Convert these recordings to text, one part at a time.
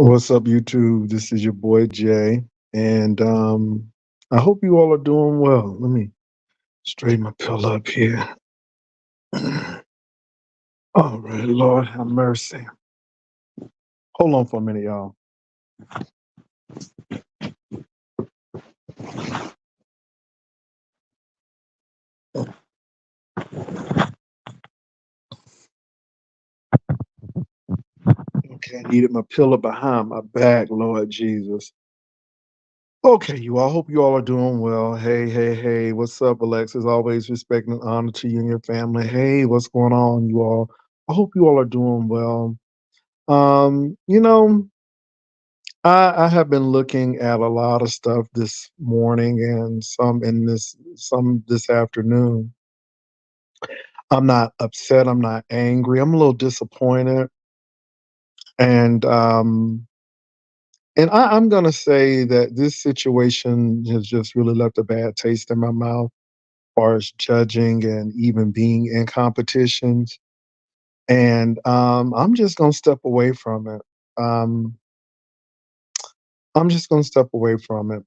What's up, YouTube? This is your boy Jay, and I hope you all are doing well. Let me straighten my pill up here. All right, Lord have mercy. Hold on for a minute, y'all. Okay, I needed my pillow behind my back, Lord Jesus. Okay, you all. Hope you all are doing well. Hey, hey, hey. What's up, Alexis? Always respect and honor to you and your family. Hey, what's going on, you all? I hope you all are doing well. Um, you know, I have been looking at a lot of stuff this morning and some this afternoon. I'm not upset, I'm not angry. I'm a little disappointed. And I'm gonna say that this situation has just really left a bad taste in my mouth as far as judging and even being in competitions. And I'm just gonna step away from it. Um, I'm just gonna step away from it.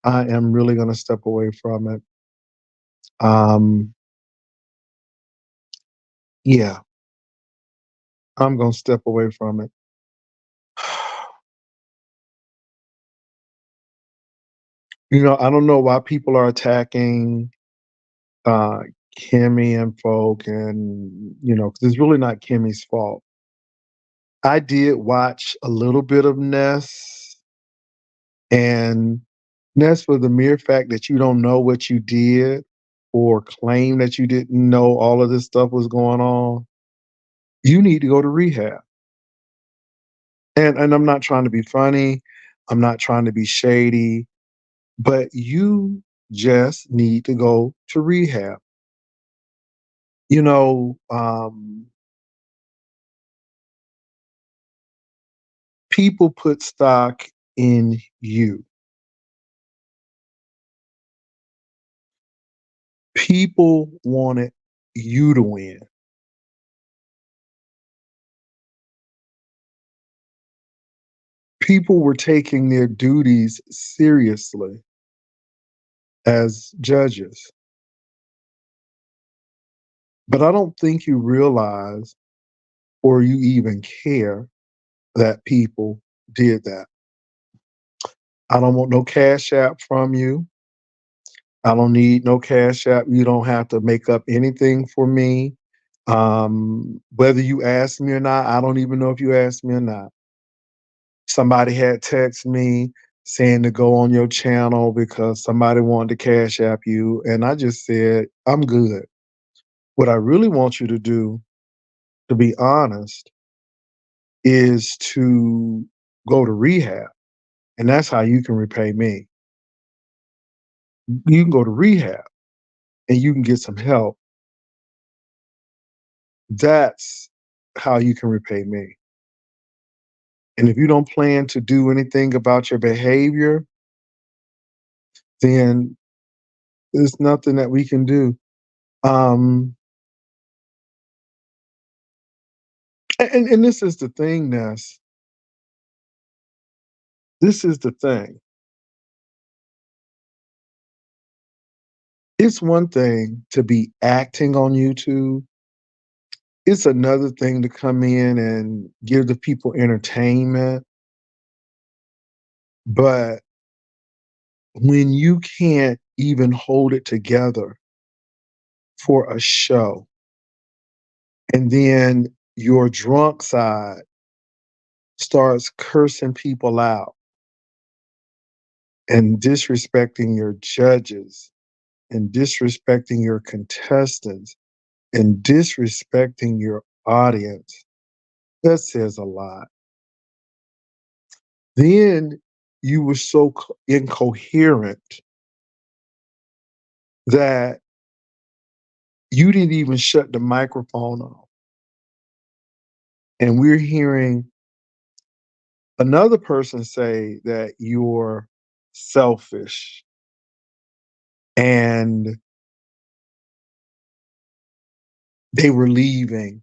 I am really gonna step away from it. Um, yeah, I'm gonna step away from it. I don't know why people are attacking uh, Kimmy and folk, and 'cause it's really not Kimmy's fault. I did watch a little bit of Ness, and Ness, for the mere fact that you don't know what you did or claim that you didn't know all of this stuff was going on, you need to go to rehab. And I'm not trying to be funny. I'm not trying to be shady, but you just need to go to rehab. You know, people put stock in you. People wanted you to win. People were taking their duties seriously as judges. But I don't think you realize or you even care that people did that. I don't want no cash app from you. I don't need no cash app. You don't have to make up anything for me. Whether you ask me or not, I don't even know if you asked me or not. Somebody had text me saying to go on your channel because somebody wanted to cash app you. And I just said, I'm good. What I really want you to do, to be honest, is to go to rehab. And that's how you can repay me. You can go to rehab and you can get some help. That's how you can repay me. And if you don't plan to do anything about your behavior, then there's nothing that we can do. Um, and this is the thing, Ness. This is the thing. It's one thing to be acting on YouTube. It's another thing to come in and give the people entertainment. But when you can't even hold it together for a show, and then your drunk side starts cursing people out and disrespecting your judges and disrespecting your contestants and disrespecting your audience, that says a lot. Then you were so incoherent that you didn't even shut the microphone off. And we're hearing another person say that you're selfish and they were leaving.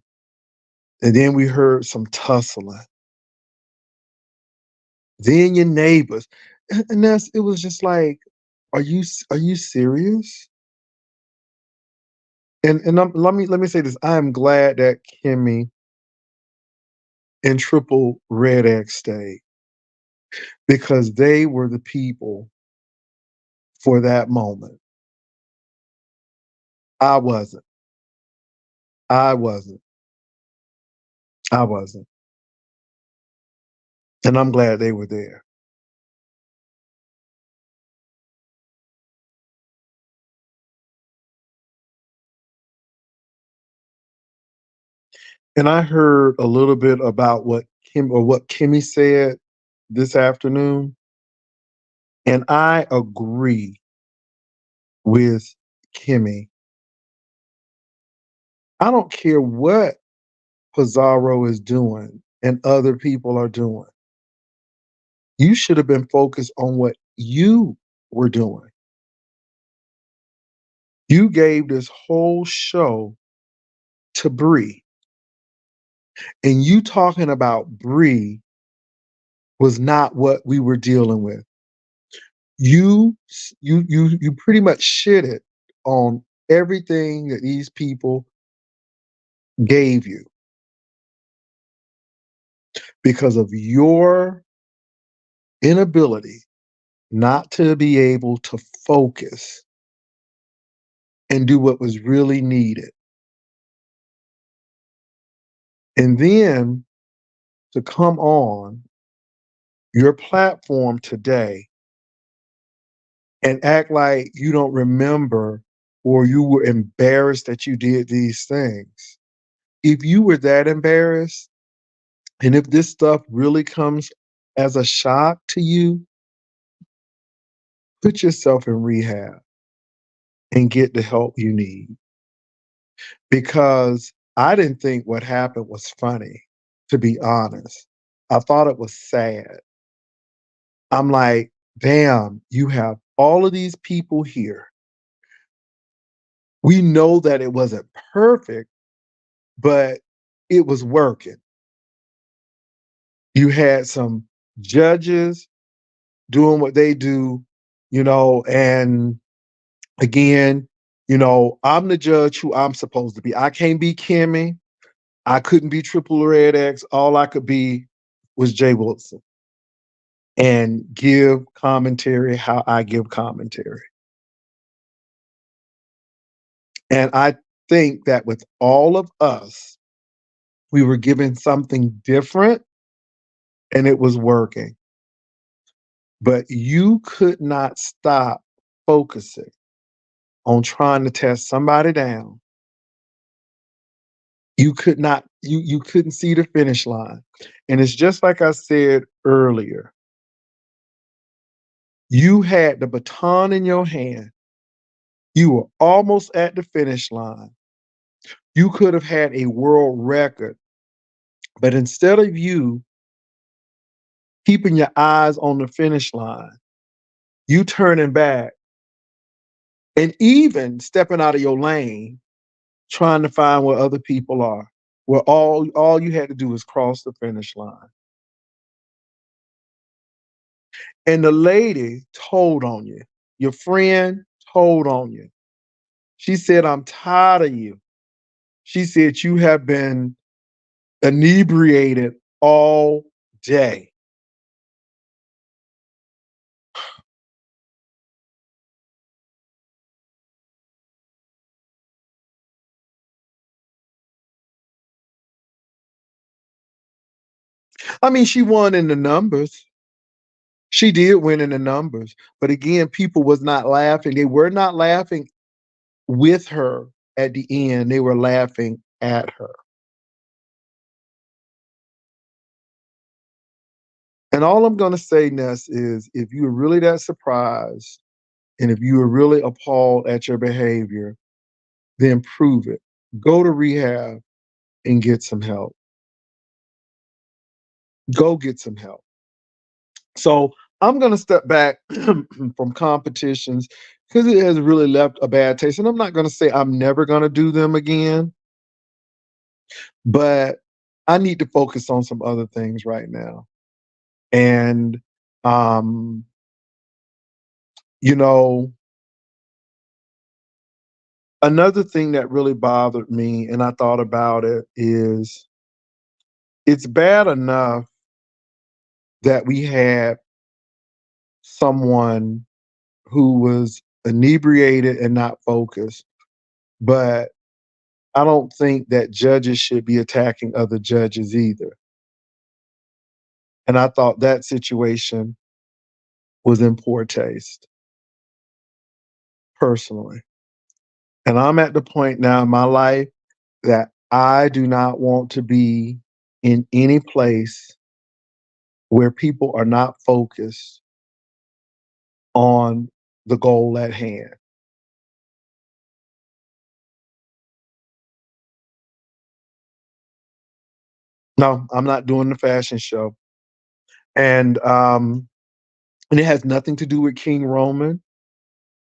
And then we heard some tussling. then your neighbors. And that's it was just like, are you serious? And let me say this. I am glad that Kimmy and Triple Red X stayed because they were the people for that moment. I wasn't. I wasn't. I wasn't. And I'm glad they were there. And I heard a little bit about what Kimmy said this afternoon, and I agree with Kimmy. I don't care what Pizarro is doing and other people are doing. You should have been focused on what you were doing. You gave this whole show to Bree, and you talking about Bree was not what we were dealing with. You pretty much shitted on everything that these people gave you because of your inability not to be able to focus and do what was really needed. And then to come on your platform today and act like you don't remember or you were embarrassed that you did these things. If you were that embarrassed, and if this stuff really comes as a shock to you, put yourself in rehab and get the help you need. Because I didn't think what happened was funny, to be honest. I thought it was sad. I'm like, damn, you have all of these people here. We know that it wasn't perfect, but it was working. You had some judges doing what they do, and again, I'm the judge who I'm supposed to be. I can't be Kimmy. I couldn't be Triple Red X. All I could be was Jay Wilson and give commentary how I give commentary. And I think that with all of us, we were given something different and it was working. But you could not stop focusing on trying to test somebody down. You could not, you couldn't see the finish line. And it's just like I said earlier. You had the baton in your hand. You were almost at the finish line. You could have had a world record, but instead of you keeping your eyes on the finish line, you turning back and even stepping out of your lane, trying to find where other people are, where all you had to do was cross the finish line. And the lady told on you. Your friend told on you. She said, I'm tired of you. She said, you have been inebriated all day. I mean, she won in the numbers. She did win in the numbers. But again, people was not laughing. They were not laughing with her at the end. They were laughing at her. And all I'm going to say, Ness, is if you're really that surprised and if you were really appalled at your behavior, then prove it. Go to rehab and get some help. Go get some help. So I'm going to step back from competitions because it has really left a bad taste. And I'm not going to say I'm never going to do them again, but I need to focus on some other things right now. And, um, you know, another thing that really bothered me, and I thought about it, is it's bad enough that we had someone who was inebriated and not focused, but I don't think that judges should be attacking other judges either. And I thought that situation was in poor taste, personally. And I'm at the point now in my life that I do not want to be in any place where people are not focused on the goal at hand. No, I'm not doing the fashion show. And and it has nothing to do with King Roman,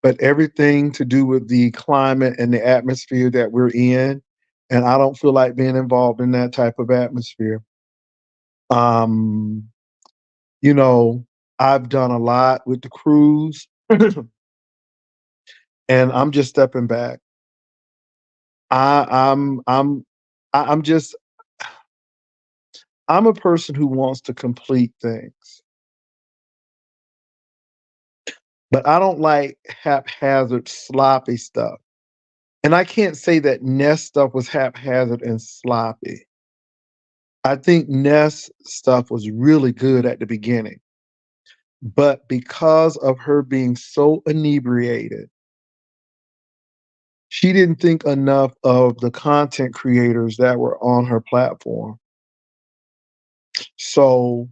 but everything to do with the climate and the atmosphere that we're in. And I don't feel like being involved in that type of atmosphere. Um, you know, I've done a lot with the cruise, and I'm just stepping back. I, I'm, I'm just, I'm a person who wants to complete things, but I don't like haphazard, sloppy stuff. And I can't say that Nest stuff was haphazard and sloppy. I think Ness stuff was really good at the beginning. But because of her being so inebriated, she didn't think enough of the content creators that were on her platform. So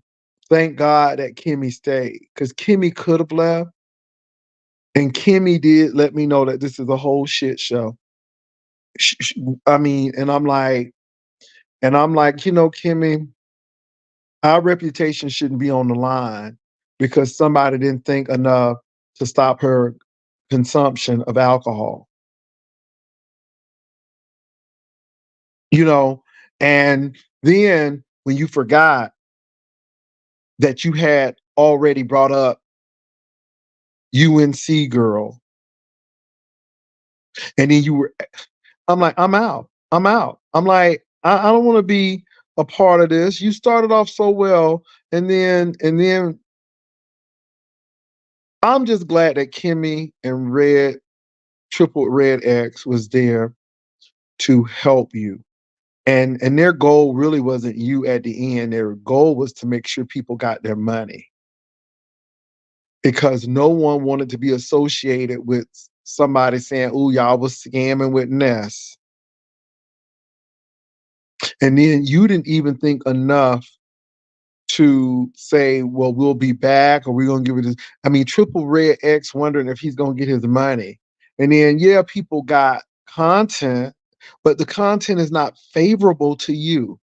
thank God that Kimmy stayed, because Kimmy could have left. And Kimmy did let me know that this is a whole shit show. I mean, Kimmy, our reputation shouldn't be on the line because somebody didn't think enough to stop her consumption of alcohol, you know? And then when you forgot that you had already brought up UNC girl, and then I'm like, I'm out. I'm out. I'm like, I don't want to be a part of this. You started off so well, and then I'm just glad that Kimmy and Triple Red X was there to help you. And their goal really wasn't you at the end. Their goal was to make sure people got their money because no one wanted to be associated with somebody saying, "Ooh, y'all was scamming with Ness." And then you didn't even think enough to say, "Well, we'll be back," or "We're gonna give it this." I mean, Triple Red X wondering if he's gonna get his money. And then yeah, people got content, but the content is not favorable to you.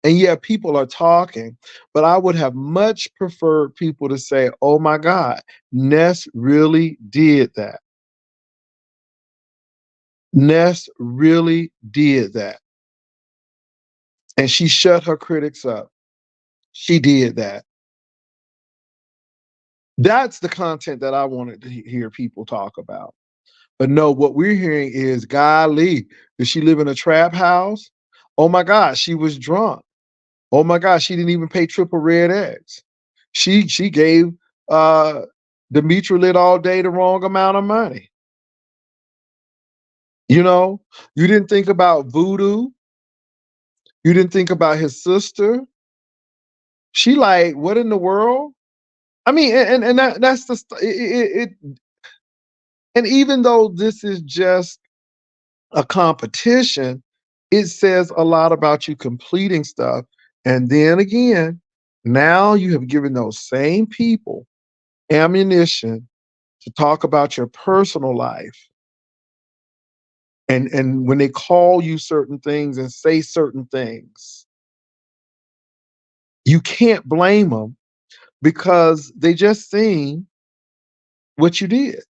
And yeah, people are talking, but I would have much preferred people to say, "Oh my God, Ness really did that. Ness really did that." And she shut her critics up. She did that. That's the content that I wanted to hear people talk about. But no, what we're hearing is, golly, did she live in a trap house? Oh my God, she was drunk. Oh my God, she didn't even pay Triple Red X. She gave uh Demetra Lit all day the wrong amount of money. You know, you didn't think about Voodoo. You didn't think about his sister. She like, what in the world? I mean, and that's and even though this is just a competition, it says a lot about you completing stuff. And then again, now you have given those same people ammunition to talk about your personal life. And when they call you certain things and say certain things, you can't blame them because they just seen what you did.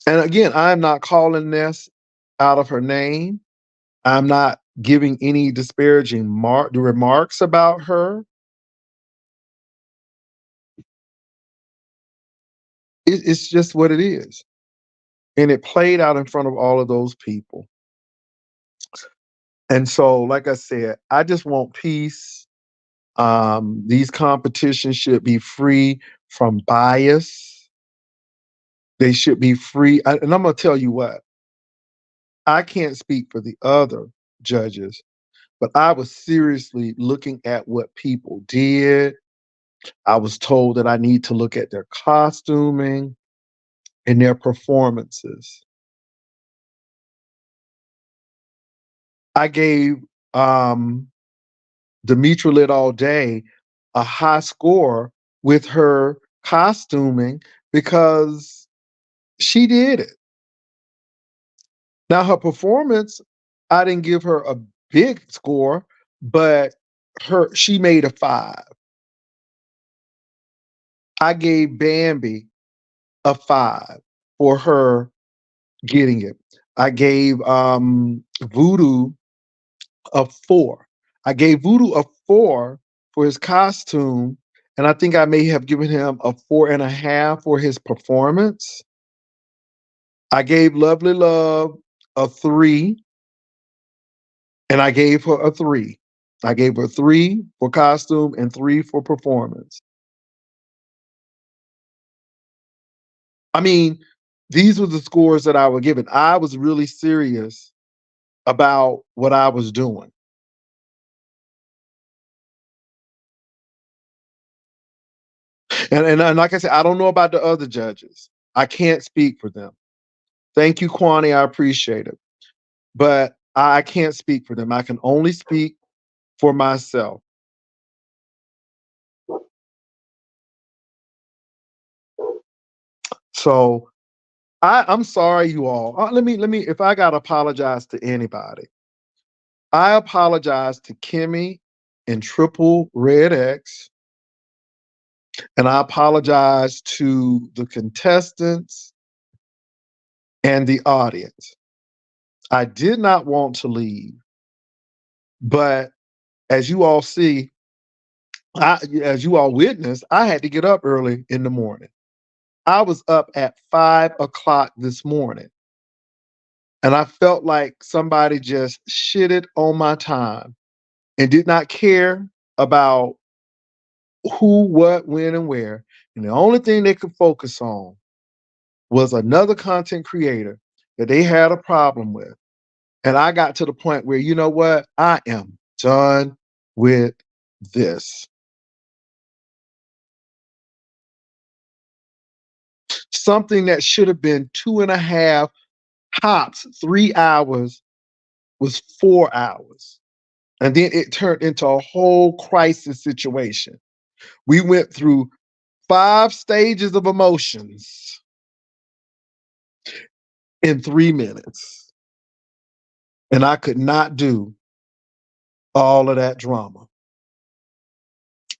And again, I'm not calling this out of her name. I'm not giving any disparaging remarks about her. It's just what it is. And it played out in front of all of those people. And so, like I said, I just want peace. These competitions should be free from bias. They should be free. And I'm going to tell you what, I can't speak for the other judges, but I was seriously looking at what people did. I was told that I need to look at their costuming and their performances. I gave um, Demetra Lit All Day a high score with her costuming because she did it. Now her performance, I didn't give her a big score, but she made a 5. I gave Bambi a 5 for her getting it. I gave Voodoo a 4. I gave Voodoo a 4 for his costume, and I think I may have given him a 4.5 for his performance. I gave Lovely Love a 3, and I gave her a 3. I gave her 3 for costume and 3 for performance. I mean, these were the scores that I was given. I was really serious about what I was doing. And like I said, I don't know about the other judges. I can't speak for them. Thank you, Kwani. I appreciate it. But I can't speak for them. I can only speak for myself. So I'm sorry, you all. Let me. If I gotta apologize to anybody, I apologize to Kimmy and Triple Red X, and I apologize to the contestants and the audience. I did not want to leave, but as you all see, as you all witnessed, I had to get up early in the morning. I was up at 5 o'clock this morning, and I felt like somebody just shitted on my time and did not care about who, what, when, and where. And the only thing they could focus on was another content creator that they had a problem with. And I got to the point where, you know what? I am done with this. Something that should have been 2.5, tops 3 hours, was 4 hours. And then it turned into a whole crisis situation. We went through 5 stages of emotions in 3 minutes. And I could not do all of that drama.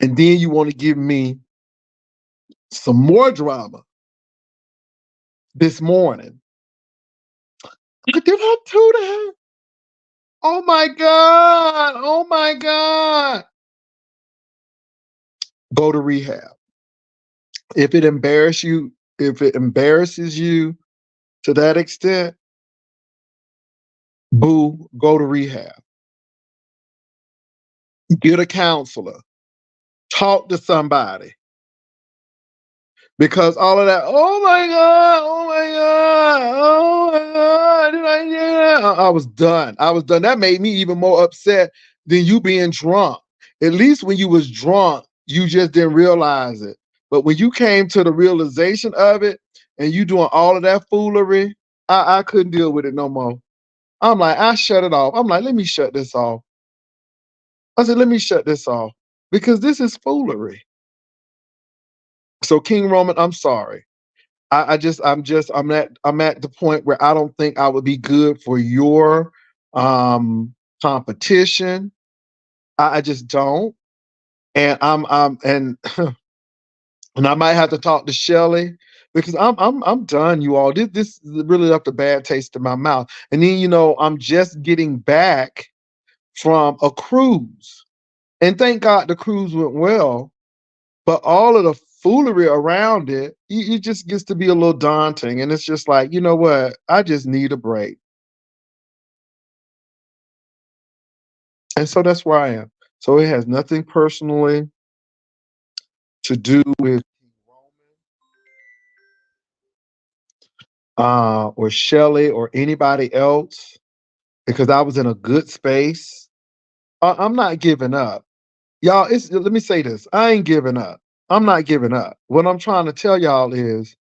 And then you want to give me some more drama this morning. Did I do that? Oh my God. Oh my God. Go to rehab. If it embarrasses you, if it embarrasses you to that extent, boo, go to rehab. Get a counselor. Talk to somebody. Because all of that, oh my God, oh my God, oh my God, did I do that? I was done. I was done. That made me even more upset than you being drunk. At least when you was drunk, you just didn't realize it. But when you came to the realization of it and you doing all of that foolery, I couldn't deal with it no more. I'm like, I shut it off. I'm like, let me shut this off. I said, let me shut this off because this is foolery. So King Roman, I'm sorry. I'm at the point where I don't think I would be good for your competition. I just don't. And I'm and and I might have to talk to Shelly because I'm done, you all. This really left a bad taste in my mouth. And then, I'm just getting back from a cruise. And thank God the cruise went well. But all of the foolery around it just gets to be a little daunting. And it's just like, you know what? I just need a break. And so that's where I am. So it has nothing personally to do with or Shelly or anybody else because I was in a good space. I'm not giving up. Y'all, let me say this. I ain't giving up. I'm not giving up. What I'm trying to tell y'all is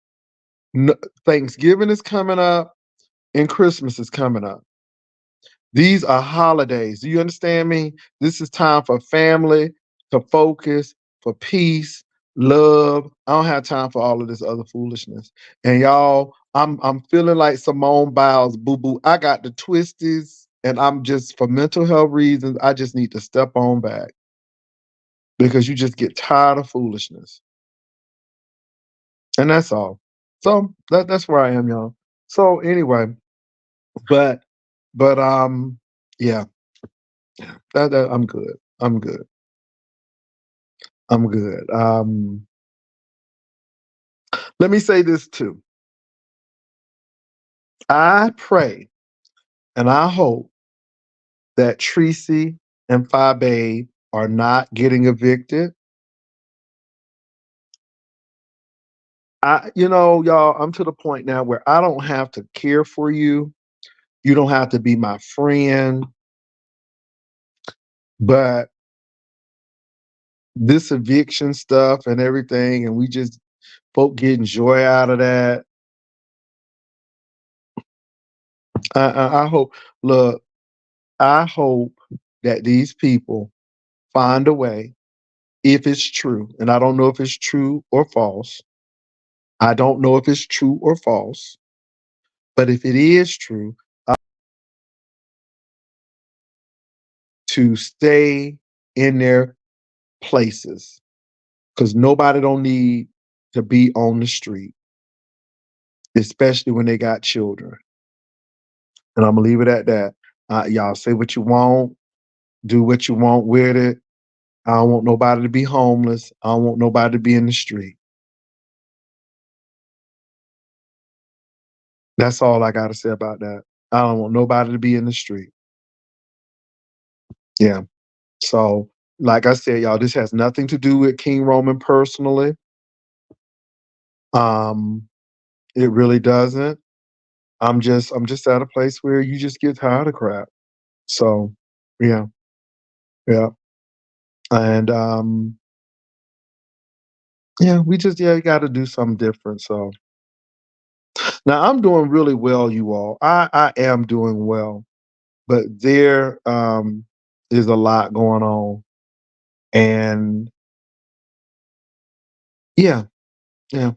no, Thanksgiving is coming up and Christmas is coming up. These are holidays. Do you understand me? This is time for family, to focus, for peace, love. I don't have time for all of this other foolishness. And y'all, I'm feeling like Simone Biles, boo boo. I got the twisties, and I'm just for mental health reasons. I just need to step on back because you just get tired of foolishness, and that's all. So that's where I am, y'all. So anyway, but but yeah, I'm good. I'm good. I'm good. Let me say this too. I pray and I hope that Tracy and Fabe are not getting evicted. Y'all, I'm to the point now where I don't have to care for you. You don't have to be my friend. But this eviction stuff and everything, and we just folk getting joy out of that. I hope, look, I hope that these people find a way, if it's true, and I don't know if it's true or false. I don't know if it's true or false, but if it is true, to stay in their places because nobody don't need to be on the street, especially when they got children. And I'm gonna leave it at that. Y'all say what you want, do what you want with it. I don't want nobody to be homeless. I don't want nobody to be in the street. That's all I got to say about that. I don't want nobody to be in the street. Yeah. So, like I said, y'all, this has nothing to do with King Roman personally. Um, it really doesn't. I'm just at a place where you just get tired of crap. So, yeah, yeah, and yeah, you got to do something different. So now I'm doing really well, you all. I am doing well, but there is a lot going on, and yeah, yeah,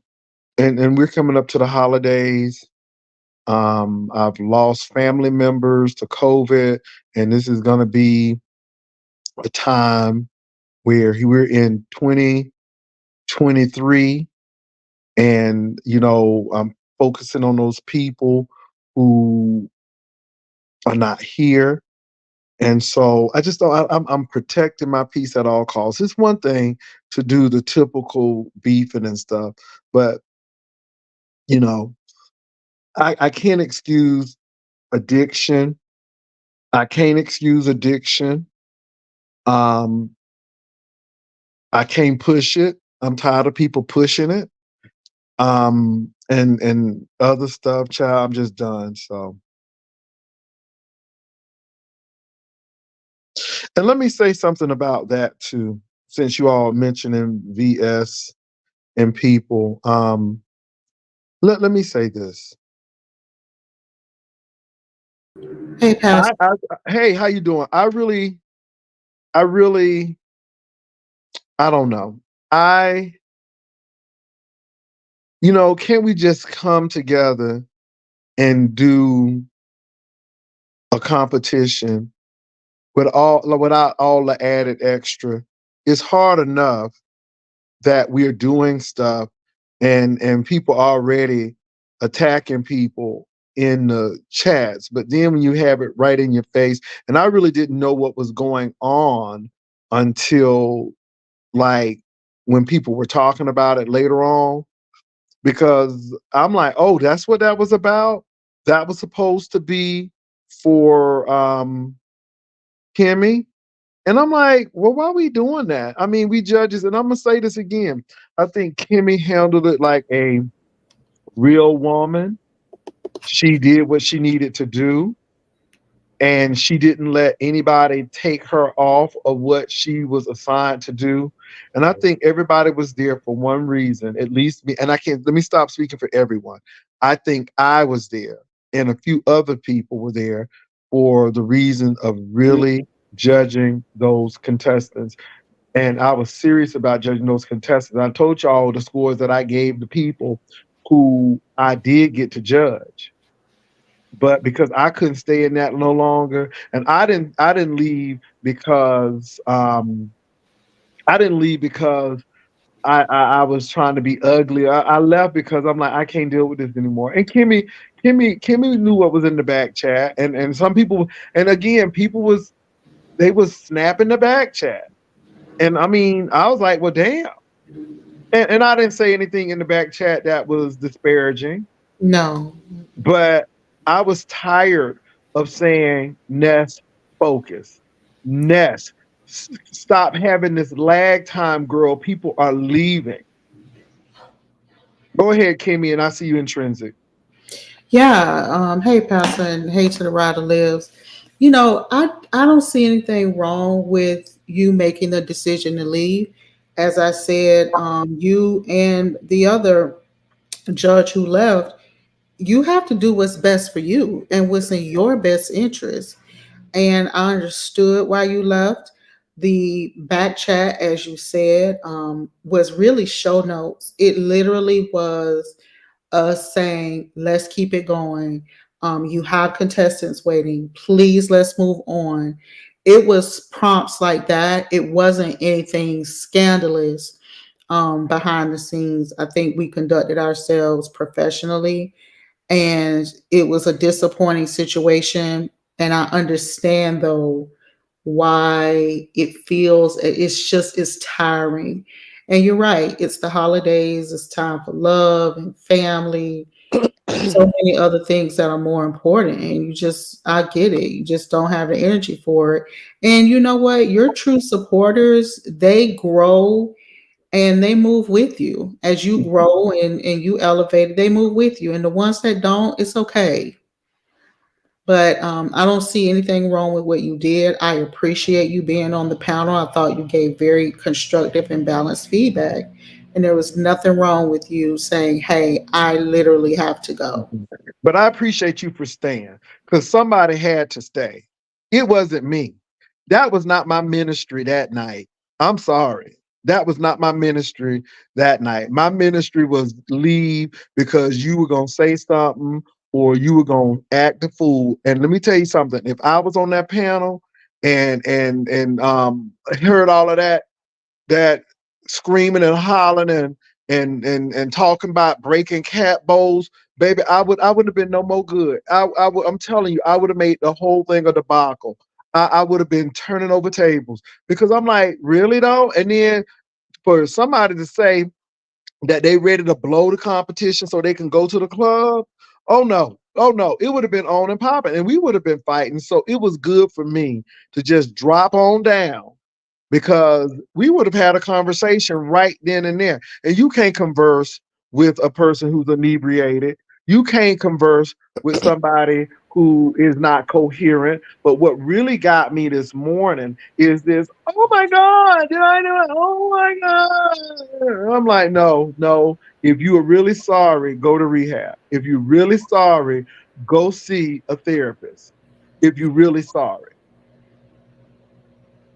and we're coming up to the holidays. I've lost family members to COVID, and this is going to be a time where we're in 2023, and I'm focusing on those people who are not here. And so I just don't. I'm protecting my peace at all costs. It's one thing to do the typical beefing and stuff, but you know, I can't excuse addiction. I can't excuse addiction. Um, I can't push it. I'm tired of people pushing it. And other stuff, child. I'm just done. So, and let me say something about that too, since you all mentioning VS and people. Let me say this. Hey, Pastor. I Hey, how you doing? I really I don't know. I can we just come together and do a competition without all the added extra? It's hard enough that we're doing stuff and people already attacking people in the chats. But then when you have it right in your face, and I really didn't know what was going on until like when people were talking about it later on, because I'm like, oh, that's what that was about. That was supposed to be for Kimmy. And I'm like, well, why are we doing that? I mean, we judges, and I'm gonna say this again. I think Kimmy handled it like a real woman. She did what she needed to do, and she didn't let anybody take her off of what she was assigned to do. And I think everybody was there for one reason, at least me. And I can't, let me stop speaking for everyone. I think I was there, and a few other people were there for the reason of really judging those contestants. And I was serious about judging those contestants. I told y'all the scores that I gave the people who I did get to judge, but because I couldn't stay in that no longer, and I didn't leave because I didn't leave because I was trying to be ugly. I left because I'm like, I can't deal with this anymore. And Kimmy knew what was in the back chat, and some people, and again, people was, they was snapping the back chat, and I mean, I was like, well, damn. And I didn't say anything in the back chat that was disparaging. No. But I was tired of saying, Ness, focus. Ness, stop having this lag time, girl. People are leaving. Go ahead, Kimmy, and I see you intrinsic. Yeah. Hey, Pastor, and hey to the rider lives. I don't see anything wrong with you making the decision to leave. As I said, you and the other judge who left, you have to do what's best for you and what's in your best interest. And I understood why you left. The back chat, as you said, was really show notes. It literally was us saying, let's keep it going. You have contestants waiting. Please, let's move on. It was prompts like that. It wasn't anything scandalous behind the scenes. I think we conducted ourselves professionally, and it was a disappointing situation. And I understand, though, why it feels, it's tiring. And you're right, it's the holidays, it's time for love and family, so many other things that are more important, and I get it, you just don't have the energy for it. And you know what, your true supporters, they grow and they move with you as you grow and you elevate, they move with you, and the ones that don't, it's okay. But I don't see anything wrong with what you did. I appreciate you being on the panel. I thought you gave very constructive and balanced feedback. And there was nothing wrong with you saying, hey, I literally have to go. But I appreciate you for staying, because somebody had to stay. It wasn't me. That was not my ministry that night. I'm sorry. That was not my ministry that night. My ministry was leave because you were going to say something or you were going to act a fool. And let me tell you something. If I was on that panel and heard all of that screaming and hollering and talking about breaking cat bowls, baby, I wouldn't have been no more good. I'm telling you, I would have made the whole thing a debacle. I would have been turning over tables, because I'm like, really though? And then for somebody to say that they ready to blow the competition so they can go to the club, oh no. Oh no, it would have been on and popping, and we would have been fighting. So it was good for me to just drop on down, because we would have had a conversation right then and there. And you can't converse with a person who's inebriated. You can't converse with somebody who is not coherent. But what really got me this morning is this, oh my God, did I do it? Oh my God. I'm like, no, no. If you are really sorry, go to rehab. If you're really sorry, go see a therapist. If you're really sorry.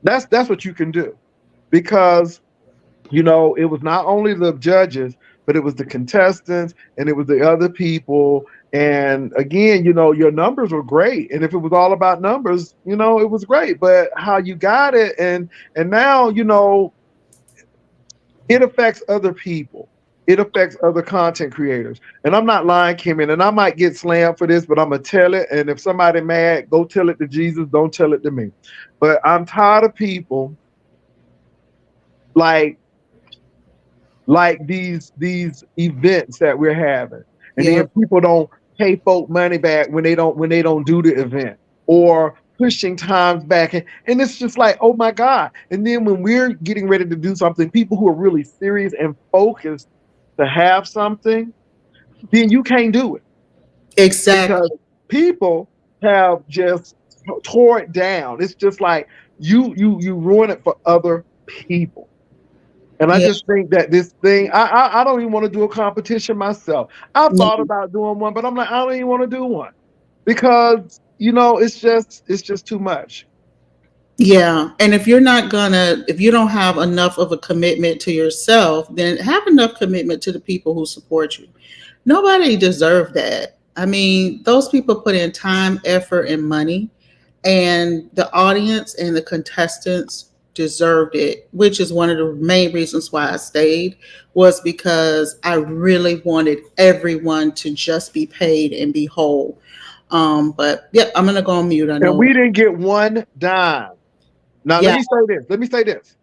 That's what you can do, because it was not only the judges, but it was the contestants and it was the other people. And again, your numbers were great, and if it was all about numbers, it was great. But how you got it, and now it affects other people. it affects other content creators. And I'm not lying, Kimmy, and I might get slammed for this, but I'm gonna tell it. And if somebody mad, go tell it to Jesus. Don't tell it to me. But I'm tired of people like these events that we're having, and then Yep. people don't pay folk money back when they don't do the event, or pushing times back, and it's just like, oh my God. And then when we're getting ready to do something, people who are really serious and focused to have something, then you can't do it because Exactly. people have just tore it down. It's just like you ruin it for other people. And I Yeah. just think that this thing, I don't even want to do a competition myself. I thought No. about doing one, but I'm like, I don't even want to do one because it's just too much. Yeah. And if you don't have enough of a commitment to yourself, then have enough commitment to the people who support you. Nobody deserved that. I mean, those people put in time, effort, and money, and the audience and the contestants deserved it, which is one of the main reasons why I stayed, was because I really wanted everyone to just be paid and be whole. But yeah, I'm gonna go on mute. I And know. we didn't get one dime. Now let Yeah. me say this. Let me say this.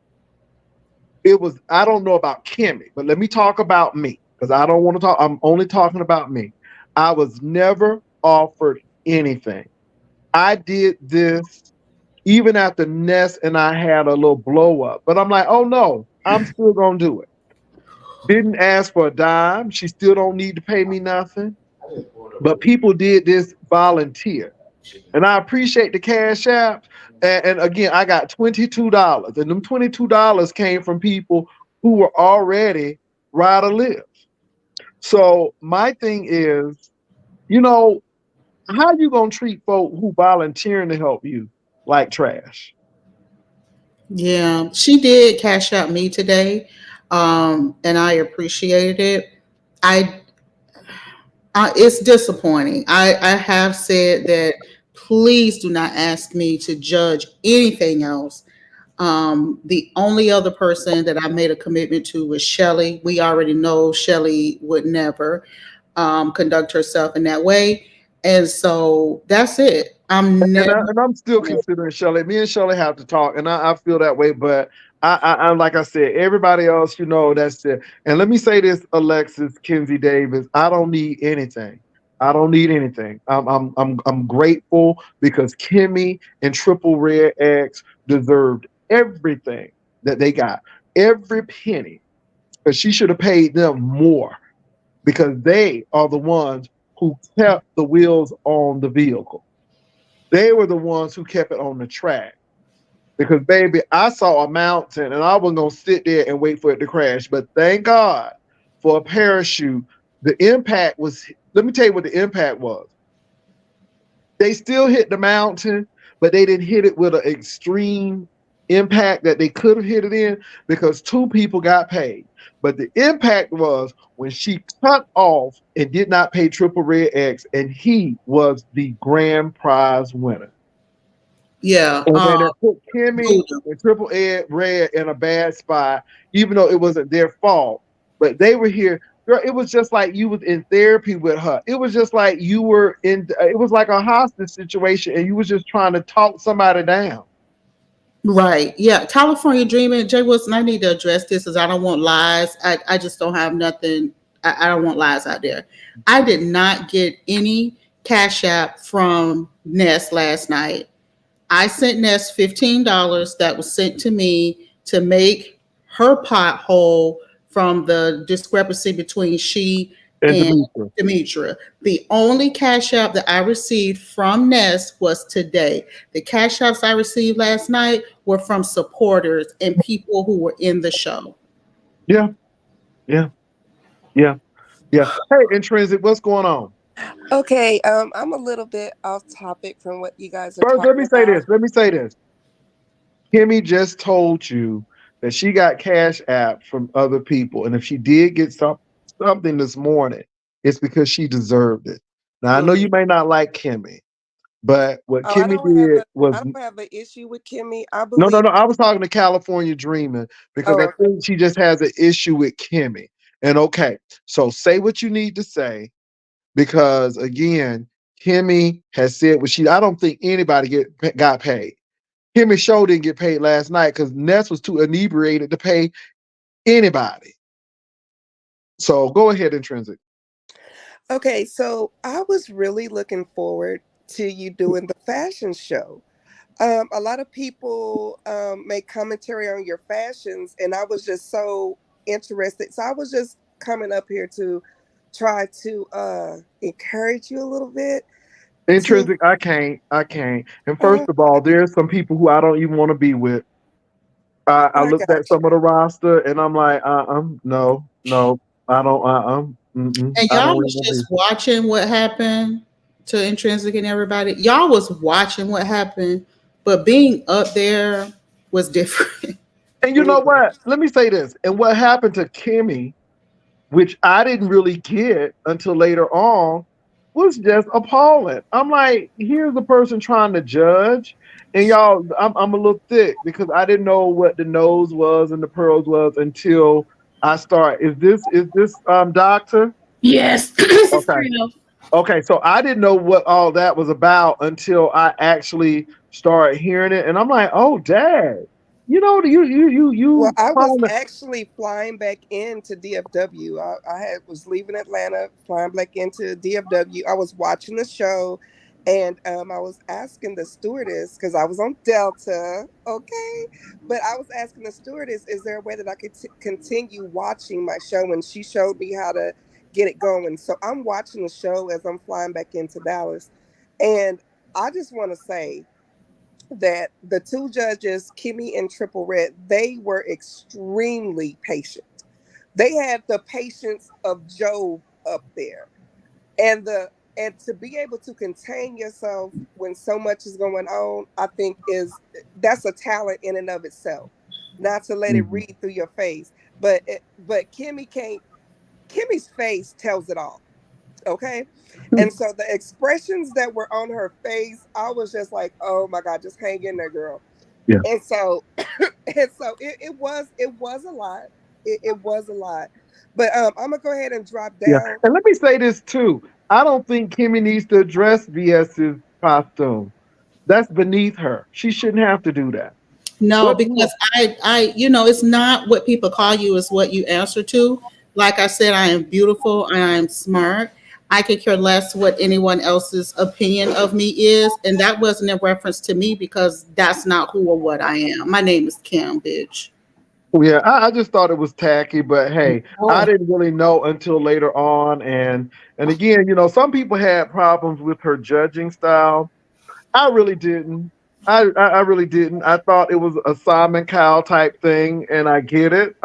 It was, I don't know about Kimmy, but let me talk about me because I don't want to talk. I'm only talking about me. I was never offered anything. I did this even after Ness and I had a little blow up, but I'm like, oh no, I'm still gonna do it. Didn't ask for a dime. She still don't need to pay me nothing. But people did this volunteer. And I appreciate the cash app. And again, I got $22. And them $22 came from people who were already Ride or Live. So my thing is, you know, how you gonna treat folk who volunteering to help you like trash? Yeah, she did cash out me today, and I appreciated it. I, it's disappointing. I have said that please do not ask me to judge anything else. The only other person that I made a commitment to was Shelly. We already know Shelly would never conduct herself in that way, and so that's it. I'm never. And I'm still considering Shelley. Me and Shelley have to talk, and I feel that way. But I'm like I said, everybody else, that's it. And let me say this, Alexis Kinsey Davis, I don't need anything. I don't need anything. I'm grateful because Kimmy and Triple Red X deserved everything that they got, every penny, because she should have paid them more because they are the ones who kept the wheels on the vehicle. They were the ones who kept it on the track. Because baby, I saw a mountain and I wasn't gonna sit there and wait for it to crash. But thank God for a parachute. The impact was, let me tell you what the impact was. They still hit the mountain, but they didn't hit it with an extreme impact that they could have hit it in because two people got paid. But the impact was when she cut off and did not pay Triple Red X, and he was the grand prize winner. Yeah. And then it put Kimmy Voodoo. and Triple Ed Red in a bad spot, even though it wasn't their fault. But they were here. Girl, it was just like you was in therapy with her. It was just like you were in. It was like a hostage situation, and you was just trying to talk somebody down. Right. Yeah. California Dreaming. Jay Wilson, I need to address this as I don't want lies. I just don't have nothing. I don't want lies out there. I did not get any cash app from Nest last night. I sent Ness $15 that was sent to me to make her pot whole from the discrepancy between she And and Demetra, Demetra. The only cash app that I received from Ness was today. The cash apps I received last night were from supporters and people who were in the show. yeah, yeah, yeah, yeah. Hey, Intrinsic, what's going on? Okay, I'm a little bit off topic from what you guys are First, let talking me say about. this. Let me say this. Kimmy just told you that she got cash app from other people, and if she did get something this morning, it's because she deserved it. Now I know you Mhm. may not like Kimmy, but what Oh, Kimmy did I was don't have an issue with Kimmy. I no, no, believe. no. I was talking to California Dreaming because I Oh, think she just has an issue with Kimmy. And okay, so say what you need to say because again, Kimmy has said what she. I don't think anybody got paid. Kimmy Show didn't get paid last night because Ness was too inebriated to pay anybody. So go ahead, Intrinsic. Okay, so I was really looking forward to you doing the fashion show. A lot of people make commentary on your fashions, and I was just so interested. So I was just coming up here to try to encourage you a little bit. To Intrinsic, I can't. And first uh, of all, there's some people who I don't even want to be with. I I looked at got some of the roster and I'm like, no, no, I don't, And I y'all don't was even be. just watching what happened to Intrinsic and everybody. Y'all was watching what happened, but being up there was different. And you you. know what? Let me say this. And what happened to Kimmy, which I didn't really get until later on, was just appalling. I'm like, here's a person trying to judge, and y'all, I'm a little thick because I didn't know what the nose was and the pearls was until I start. Is this doctor? Yes, this is Okay. Trina. Okay, so I didn't know what all that was about until I actually started hearing it, and I'm like, "Oh, Dad, Well, you I was found it." actually flying back into DFW. I had was leaving Atlanta, flying back into DFW. I was watching the show, and I was asking the stewardess because I was on Delta, okay. But I was asking the stewardess, "Is there a way that I could continue watching my show?" And she showed me how to get it going. So I'm watching the show as I'm flying back into Dallas, and I just want to say that the two judges, Kimmy and Triple Red, they were extremely patient. They had the patience of Job up there. And to be able to contain yourself when so much is going on, I think is that's a talent in and of itself. Not to let it Mhm. read through your face. But Kimmy can't Kimmy's face tells it all. Okay. And so the expressions that were on her face, I was just like, oh my God, just hang in there, girl. Yeah, And so it was a lot. It was a lot. But I'm gonna go ahead and drop yeah. down. And let me say this too. I don't think Kimmy needs to address VS's costume. That's beneath her. She shouldn't have to do that. No, What? because it's not what people call you, is what you answer to. Like I said, I am beautiful, I am smart. I could care less what anyone else's opinion of me is. And that wasn't in reference to me because that's not who or what I am. My name is Kim, bitch. Yeah, I just thought it was tacky, but hey, I Oh, didn't really know until later on. And again, some people had problems with her judging style. I really didn't. I really didn't. I thought it was a Simon Cowell type thing, and I get it.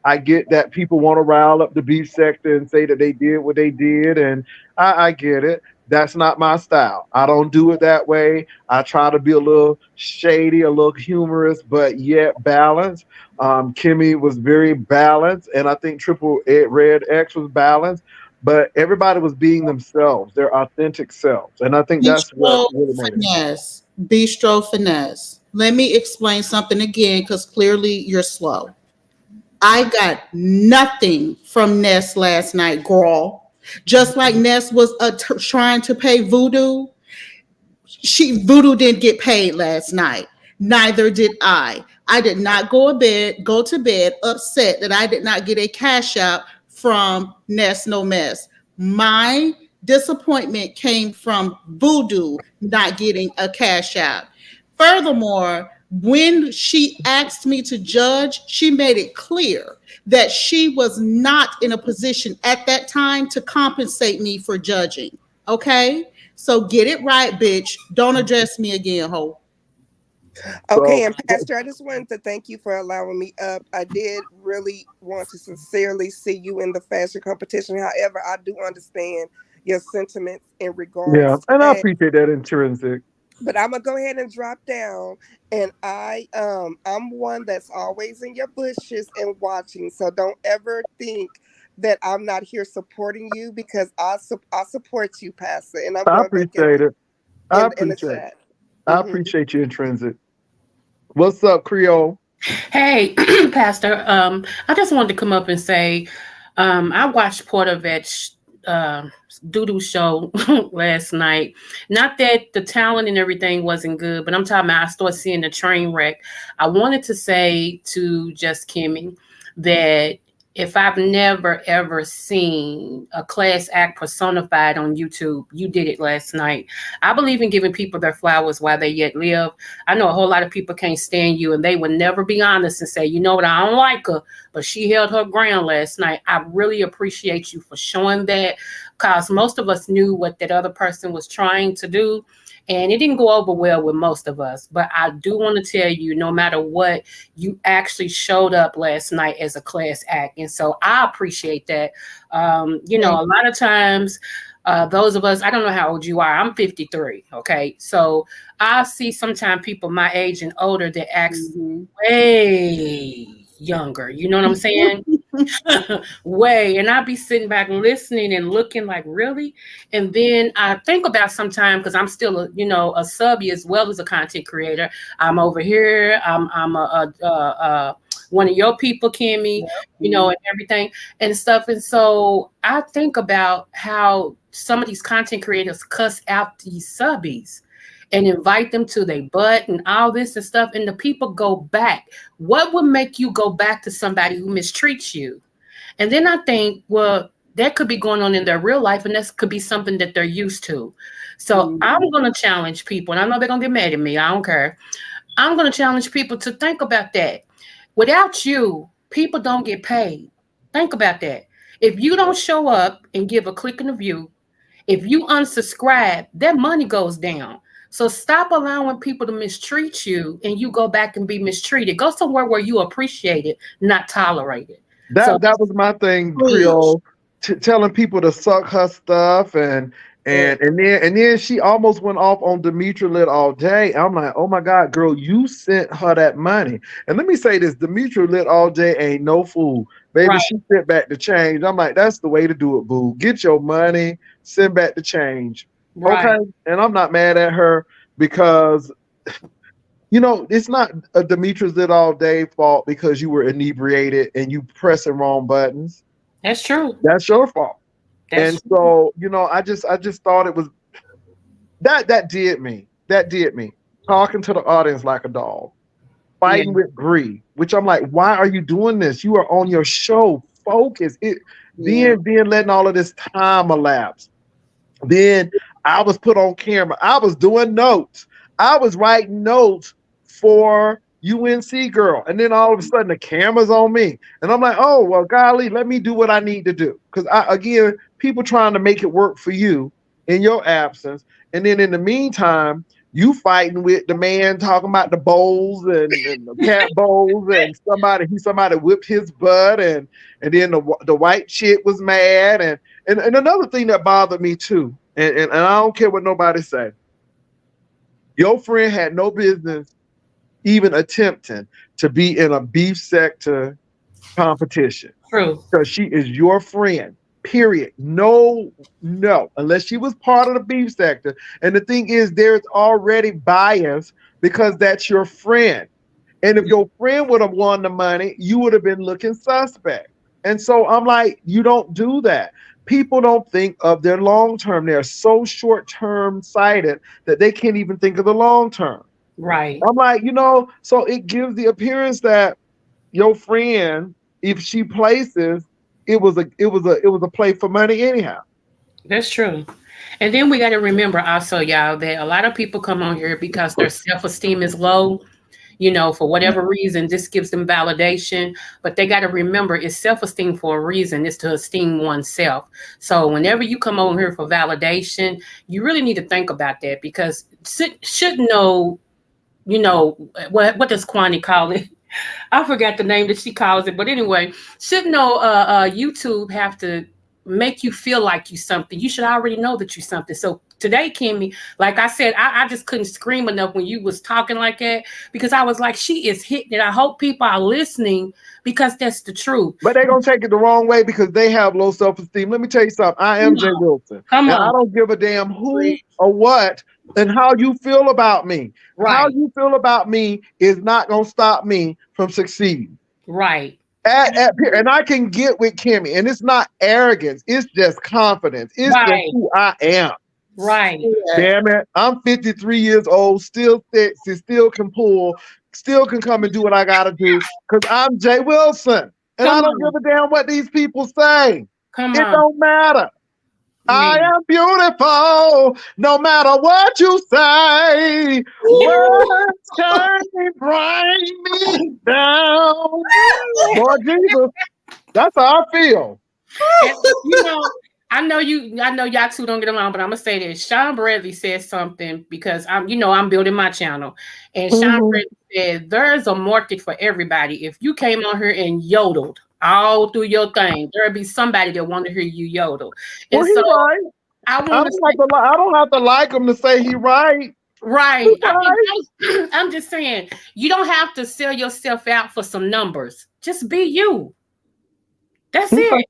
I get that people want to rile up the beef sector and say that they did what they did, and I get it. That's not my style. I don't do it that way. I try to be a little shady, a little humorous, but yet balanced. Kimmy was very balanced, and I think Red X was balanced, but everybody was being themselves, their authentic selves. And I think that's what bistro really made it. finesse. Bistro finesse. Let me explain something again because clearly you're slow. I got nothing from Ness last night, girl. Just like Ness was trying to pay Voodoo, Voodoo didn't get paid last night. Neither did I. I did not go to bed upset that I did not get a cash out from Ness No Mess. My disappointment came from Voodoo not getting a cash out. Furthermore, when she asked me to judge, she made it clear that she was not in a position at that time to compensate me for judging. Okay? So get it right, bitch. Don't address me again, ho. Okay, So and Pastor, I just wanted to thank you for allowing me up. I did really want to sincerely see you in the fashion competition. However, I do understand your sentiments in yeah, regards to and I that. appreciate that intrinsic. But I'm gonna go ahead and drop down, and I'm one that's always in your bushes and watching. So don't ever think that I'm not here supporting you because I support you, Pastor, and I'm I going back in appreciate it. I in the appreciate it. chat. I Hmm. appreciate you intrinsic. What's up, Creole? Hey, Pastor. I just wanted to come up and say, I watched Portervet's uh, doodoo show last night. Not that the talent and everything wasn't good, but I'm talking about I started seeing the train wreck. I wanted to say to Just Kimmy that if I've never ever seen a class act personified on YouTube, you did it last night. I believe in giving people their flowers while they yet live. I know a whole lot of people can't stand you and they would never be honest and say, you know what, I don't like her, but she held her ground last night. I really appreciate you for showing that because most of us knew what that other person was trying to do. And it didn't go over well with most of us. But I do want to tell you, no matter what, you actually showed up last night as a class act. And so I appreciate that. Thank A lot of times, those of us, I don't know how old you are. I'm 53. Okay. So I see sometimes people my age and older that act you. way younger. You know what I'm saying? Way. And I'll be sitting back listening and looking like, really? And then I think about sometimes because I'm still, a subby as well as a content creator. I'm over here. I'm one of your people, Kimmy, Mhm. and everything and stuff. And so I think about how some of these content creators cuss out these subbies and invite them to their butt and all this and stuff. And the people go back. What would make you go back to somebody who mistreats you? And then I think, well, that could be going on in their real life, and that could be something that they're used to. So I'm Mhm. going to challenge people, and I know they're going to get mad at me. I don't care. I'm going to challenge people to think about that. Without you, people don't get paid. Think about that. If you don't show up and give a click and a view, if you unsubscribe, that money goes down. So stop allowing people to mistreat you and you go back and be mistreated. Go somewhere where you appreciate it, not tolerate it. So That was my thing, Preach. Creole, telling people to suck her stuff Yeah. and then she almost went off on Demetra Lit all day. I'm like, oh my God, girl, you sent her that money. And let me say this, Demetra Lit all day ain't no fool. Baby, right, she sent back the change. I'm like, that's the way to do it, boo. Get your money, send back the change. Okay. right. And I'm not mad at her because it's not a Demetrius did all day fault because you were inebriated and you pressing wrong buttons. That's true. That's your fault. That's And so, I just thought it was that did me. That did me. Talking to the audience like a dog, yeah, fighting with Bree, which I'm like, why are you doing this? You are on your show. Focus. It Yeah. then letting all of this time elapse. Then I was put on camera. I was doing notes. I was writing notes for UNC girl. And then all of a sudden the camera's on me. And I'm like, oh, well, golly, let me do what I need to do. Because again, people trying to make it work for you in your absence. And then in the meantime, you fighting with the man talking about the bowls and the cat bowls and somebody whipped his butt and then the white chick was mad and another thing that bothered me too, and I don't care what nobody say, your friend had no business even attempting to be in a beef sector competition true. because she is your friend. Period. No, no, unless she was part of the beef sector. And the thing is, there's already bias because that's your friend. And if your friend would have won the money, you would have been looking suspect. And so I'm like, you don't do that. People don't think of their long term. They're so short term sighted that they can't even think of the long term. Right. I'm like, so it gives the appearance that your friend, if she places, it was a play for money anyhow. That's true. And then we got to remember also, y'all, that a lot of people come on here because their self esteem is low. For whatever reason, this gives them validation. But they got to remember it's self esteem for a reason. It's to esteem oneself. So whenever you come on here for validation, you really need to think about that because should know, what does Kwani call it? I forgot the name that she calls it, but anyway, should know YouTube have to make you feel like you something. You should already know that you something. So today, Kimmy, like I said, I just couldn't scream enough when you was talking like that because I was like, she is hitting it. I hope people are listening because that's the truth. But they're gonna take it the wrong way because they have low self-esteem. Let me tell you something. I Come am Jay on, Wilson. come And I on. don't give a damn who Preach. or what And how you feel about me. How Right. you feel about me is not gonna stop me from succeeding. Right. And I can get with Kimmy, and it's not arrogance, it's just confidence. It's just Right. who I am. Right. Yeah. Damn it. I'm 53 years old, still sexy, still can pull, still can come and do what I gotta do. Cause I'm Jay Wilson. And Come I don't on. give a damn what these people say. Come It on. don't matter. I Man. am beautiful, no matter what you say. Words can't bring me down. Lord Jesus, that's how I feel. And, I know y'all two don't get along, but I'm gonna say this. Sean Bradley said something because I'm building my channel. And Sean Mhm. Bradley said there's a market for everybody. If you came on here and yodeled all through your thing, there'll be somebody that want to hear you yodel. Well, And he so right. I I want to don't have say, to. I don't have to like him to say he right. He right. right. I'm just saying, you don't have to sell yourself out for some numbers. Just be you. That's Okay. it.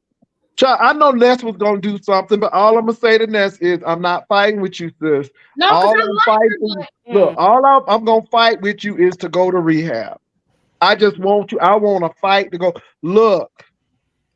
I know Ness was gonna do something, but all I'm gonna say to Ness is I'm not fighting with you, sis. No, because All I I'm like her, fighting, but look, I'm gonna fight with you is to go to rehab. I just want you. I want to fight to go. Look,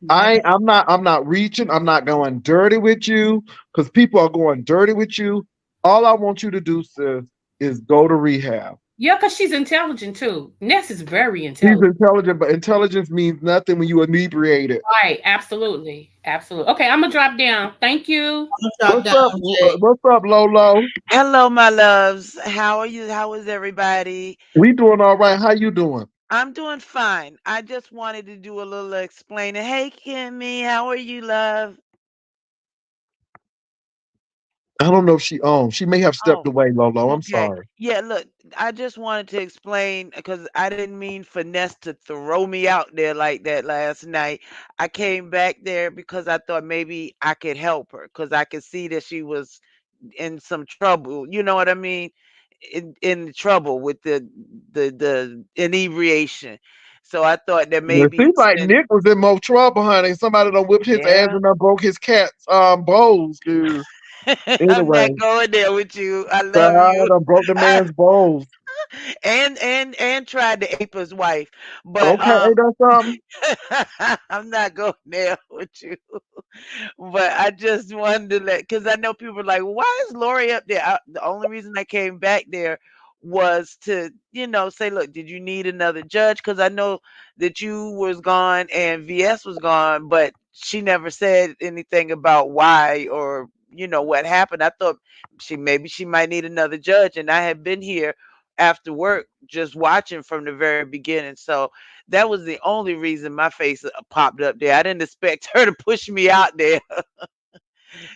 Yeah. I'm not reaching. I'm not going dirty with you because people are going dirty with you. All I want you to do, sis, is go to rehab. yeah, because she's intelligent too. Ness is very He's intelligent. intelligent, but intelligence means nothing when you inebriated. Right, absolutely. Absolutely. Okay, I'm gonna drop down. Thank you. I'm shot down, Jay. What's up, Lolo? Hello, my loves. How are you? How is everybody? We doing all right. How you doing? I'm doing fine. I just wanted to do a little explaining. Hey, Kimmy, how are you, love? I don't know if she She may have stepped Oh, away, Lolo. I'm okay. sorry. Yeah, look, I just wanted to explain because I didn't mean finesse to throw me out there like that last night. I came back there because I thought maybe I could help her because I could see that she was in some trouble. You know what I mean? In trouble with the inebriation. So I thought that It maybe seems like since Nick was in more trouble, honey. Somebody done whipped his ass yeah, and done broke his cat's bowls, dude. I'm not Anyway, going there with you. I love child you. done broke the man's bowls. And tried to ape his wife, but Okay, ain't that something? I'm not going there with you. But I just wanted to let, because I know people are like, why is Lori up there? The only reason I came back there was to, say, look, did you need another judge? Because I know that you was gone and VS was gone, but she never said anything about why or what happened. I thought she might need another judge, and I had been here after work just watching from the very beginning. So that was the only reason my face popped up there. I didn't expect her to push me out there.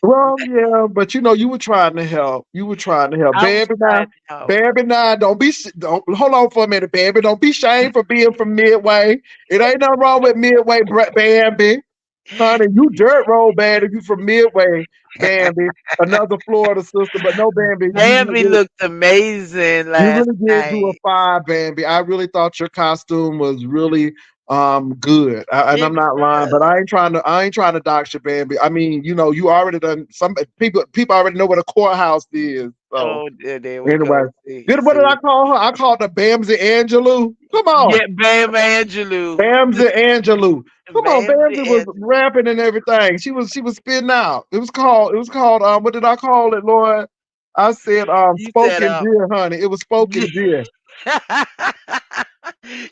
Well, yeah, but you were trying to help. You were trying to help, I was baby. Now, trying to help. baby, now, don't hold on for a minute, baby. Don't be shamed for being from Midway. It ain't nothing wrong with Midway, Bambi. Honey, you dirt road bad if you from Midway, Bambi. Another Florida sister, but no, Bambi. Bambi looked amazing You last really did do a night. five, Bambi. I really thought your costume was really good. And It I'm not lying, was. but I ain't trying to dox your Bambi. I mean, you already done some people already know what a courthouse is. So Oh, there we anyway. go. See, What did I see. call her? I called her Bamsy Angelou. Come on. Yeah, Bam Angelou. Bamsy Angelou. Come on, Bambi Bamsy was Angelou. rapping and everything. She was spitting out. It was called what did I call it, Lord? I said You said spoken deer, honey. It was spoken deer.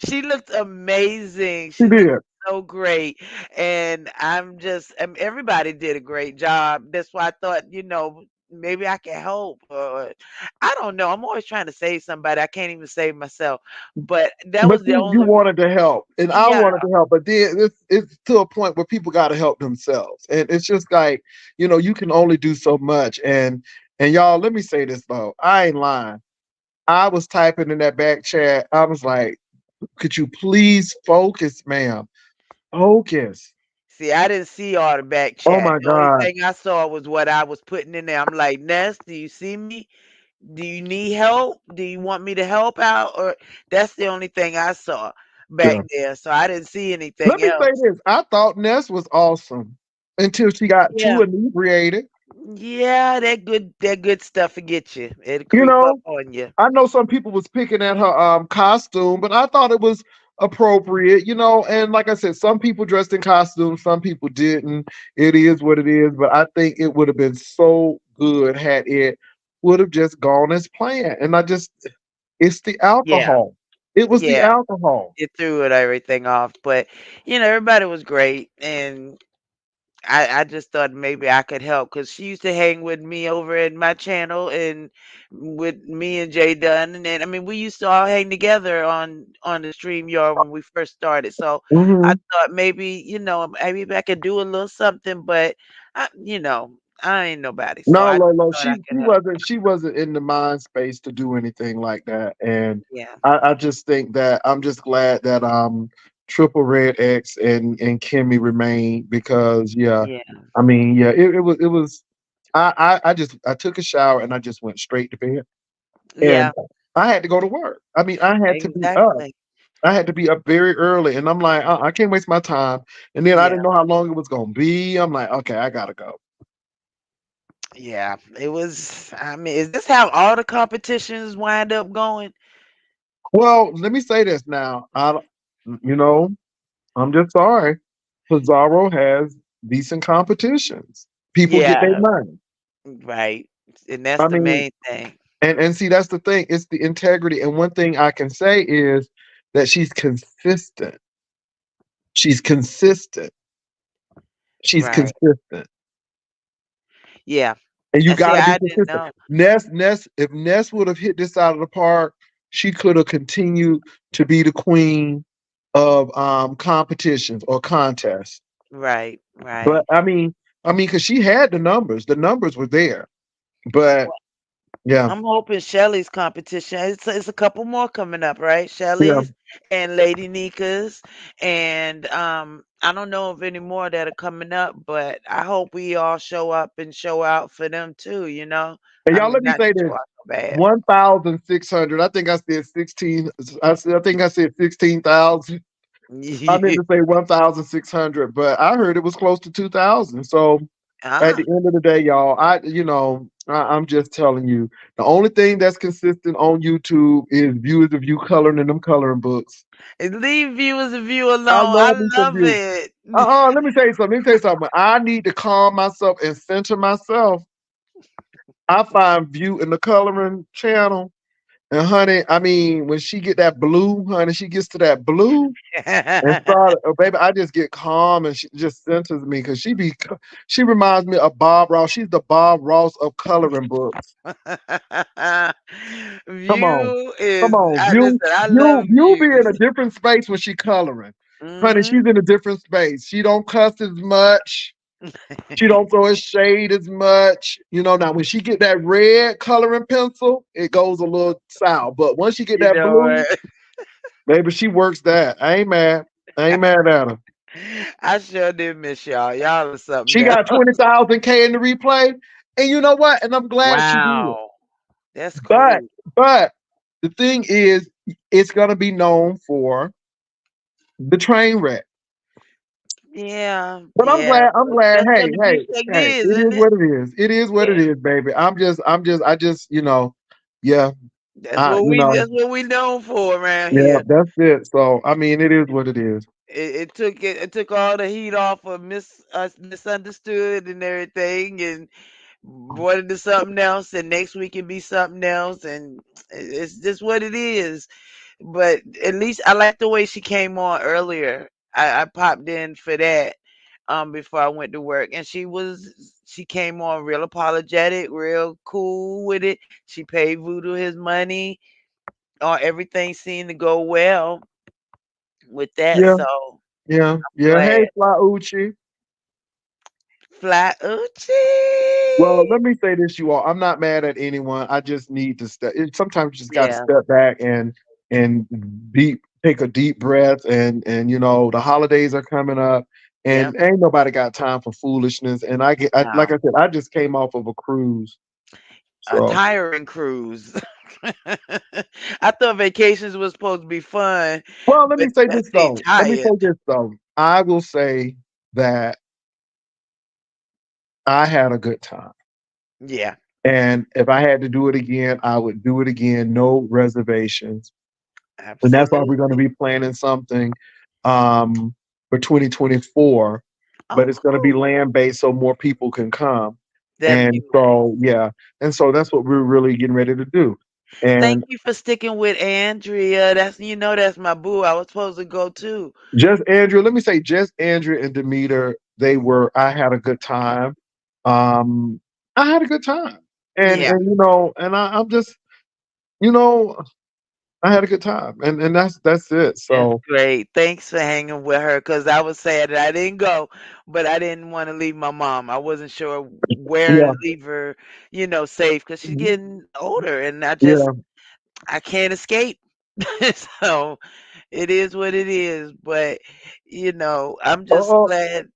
she looked amazing. She She looked did. so great. And everybody did a great job. That's why I thought, maybe I can help. Or I don't know. I'm always trying to save somebody. I can't even save myself. But that But was the you only, wanted to help, and I yeah. wanted to help, but then it's to a point where people got to help themselves, and it's just like you can only do so much, and y'all, let me say this though, I ain't lying. I was typing in that back chat. I was like, "Could you please focus, ma'am? Focus." See, I didn't see all the back Oh chat. my The only God. thing I saw was what I was putting in there. I'm like, Ness, do you see me? Do you need help? Do you want me to help out? Or that's the only thing I saw back Yeah. there. So I didn't see Let anything me say else. this. I thought Ness was awesome until she got too Yeah. inebriated. Yeah, that good stuff will get you. It'll You creep up know, on you. I know some people was picking at her costume, but I thought it was appropriate, you know. And like I said, some people dressed in costumes, some people didn't. It is what it is. But I think it would have been so good had it would have just gone as planned. And I just, it's the Yeah, alcohol. It was the yeah. alcohol. It threw it everything off. But everybody was great, and I just thought maybe I could help because she used to hang with me over at my channel and with me and Jay Dunn, and then I mean we used to all hang together on the stream yard when we first started. So I Hmm. thought maybe I could do a little something, but I ain't nobody, so No, I just Lolo, thought I she could help. wasn't in the mind space to do anything like that. And Yeah, I just think that I'm just glad that Triple Red X and Kimmy remained because yeah, yeah, I mean yeah, it was I just I took a shower and I just went straight to bed and yeah, I had to go to work. I mean I had to be up. exactly. I had to be up very early and I'm like I can't waste my time. And then I Yeah, didn't know how long it was gonna be. I'm like okay, I gotta go. yeah. It was. I mean, is this how all the competitions wind up going? Well, let me say this now. You know, I'm just sorry. Pizarro has decent competitions. People get their Yeah, money. right. And that's I the mean, main thing. and see that's the thing. It's the integrity. And one thing I can say is that she's consistent. She's consistent. She's Right. consistent. Yeah. And you And see, got to be I didn't consistent. know. If Ness would have hit this out of the park, she could have continued to be the queen of competitions or contests. Right, But right. because she had the numbers were there. But Well, yeah, I'm hoping Shelly's competition. It's a couple more coming up, right? yeah. Shelly's and Lady Nika's, and I don't know of any more that are coming up, but I hope we all show up and show out for them too. And I y'all, mean, let me not to say show this: out so bad. 1,600. I think I said 16. I think I said 16,000. I meant to say 1,600, but I heard it was close to 2,000. So at Ah, the end of the day, y'all, I'm just telling you, the only thing that's consistent on YouTube is viewers of you coloring in them coloring books. and leave viewers a view I alone. I love me some love views. it. Let me tell you something. Let me tell you something. I need to calm myself and center myself. I find View in the coloring channel. And honey, I mean, when she get that blue, honey, she gets to that blue and start, oh, baby, I just get calm and she just centers me because she reminds me of Bob Ross. She's the Bob Ross of coloring books. Come on. View is Come on. I View, listen, I view, love view be views. in a different space when she coloring. Honey, she's Mhm. in a different space. She don't cuss as much. She don't throw a shade as much. Now when she get that red coloring pencil, it goes a little south. But once she get You that know blue, what? baby, she works that. I ain't mad. I ain't mad at her. I sure did miss y'all. Y'all are something She else. got 20,000 K in the replay. And you know what? And I'm glad she did. Wow. That's But cool. but the thing is, it's gonna be known for the train wreck. Yeah, But I'm yeah. glad. I'm But glad. that's what Hey, the hey, respect hey! is, It isn't is it? what it is. It is what it Yeah. is, baby. I just, yeah. That's what we known for around Yeah, here. that's it. So I mean, it is what it is. It took all the heat off of misunderstood and everything, and wanted to something else, and next week it be something else, and it's just what it is. But at least I like the way she came on earlier. I popped in for that before I went to work, and she came on real apologetic, real cool with it. She paid Voodoo his money. Everything seemed to go well with that, Yeah, so yeah, yeah. glad. Hey, Fly Uchi. Fly Well, Uchi. let me say this, you all. I'm not mad at anyone. I just need to step. Sometimes you just got to Yeah, step back and take a deep breath. And the holidays are coming up, yep. and ain't nobody got time for foolishness. And like No, I said, I just came off of a cruise, a so tiring cruise. I thought vacations was supposed to be fun, well. Let me but say that this they though. Let me say tired. this though. I will say that I had a good time. Yeah, And if I had to do it again, I would do it again, no reservations. And that's why we're going to absolutely. be planning something um, for 2024, but Oh, it's going to be cool. land based so more people can come. That'd be And nice. so, yeah. And so that's what we're really getting ready to do. Thank And you for sticking with Andrea. That's my boo. I was supposed to go too. just Andrew, let me say, just Andrew and Demeter, I had a good time. Um, I had a good time. Yeah, I'm just, you know, I had a good time. And that's it. that's So, great. Thanks for hanging with her because I was sad that I didn't go, but I didn't want to leave my mom. I wasn't sure where yeah. to leave her, safe because she's Mhm. getting older and Yeah. I can't escape. So it is what it is. But, I'm just Uh-oh. glad.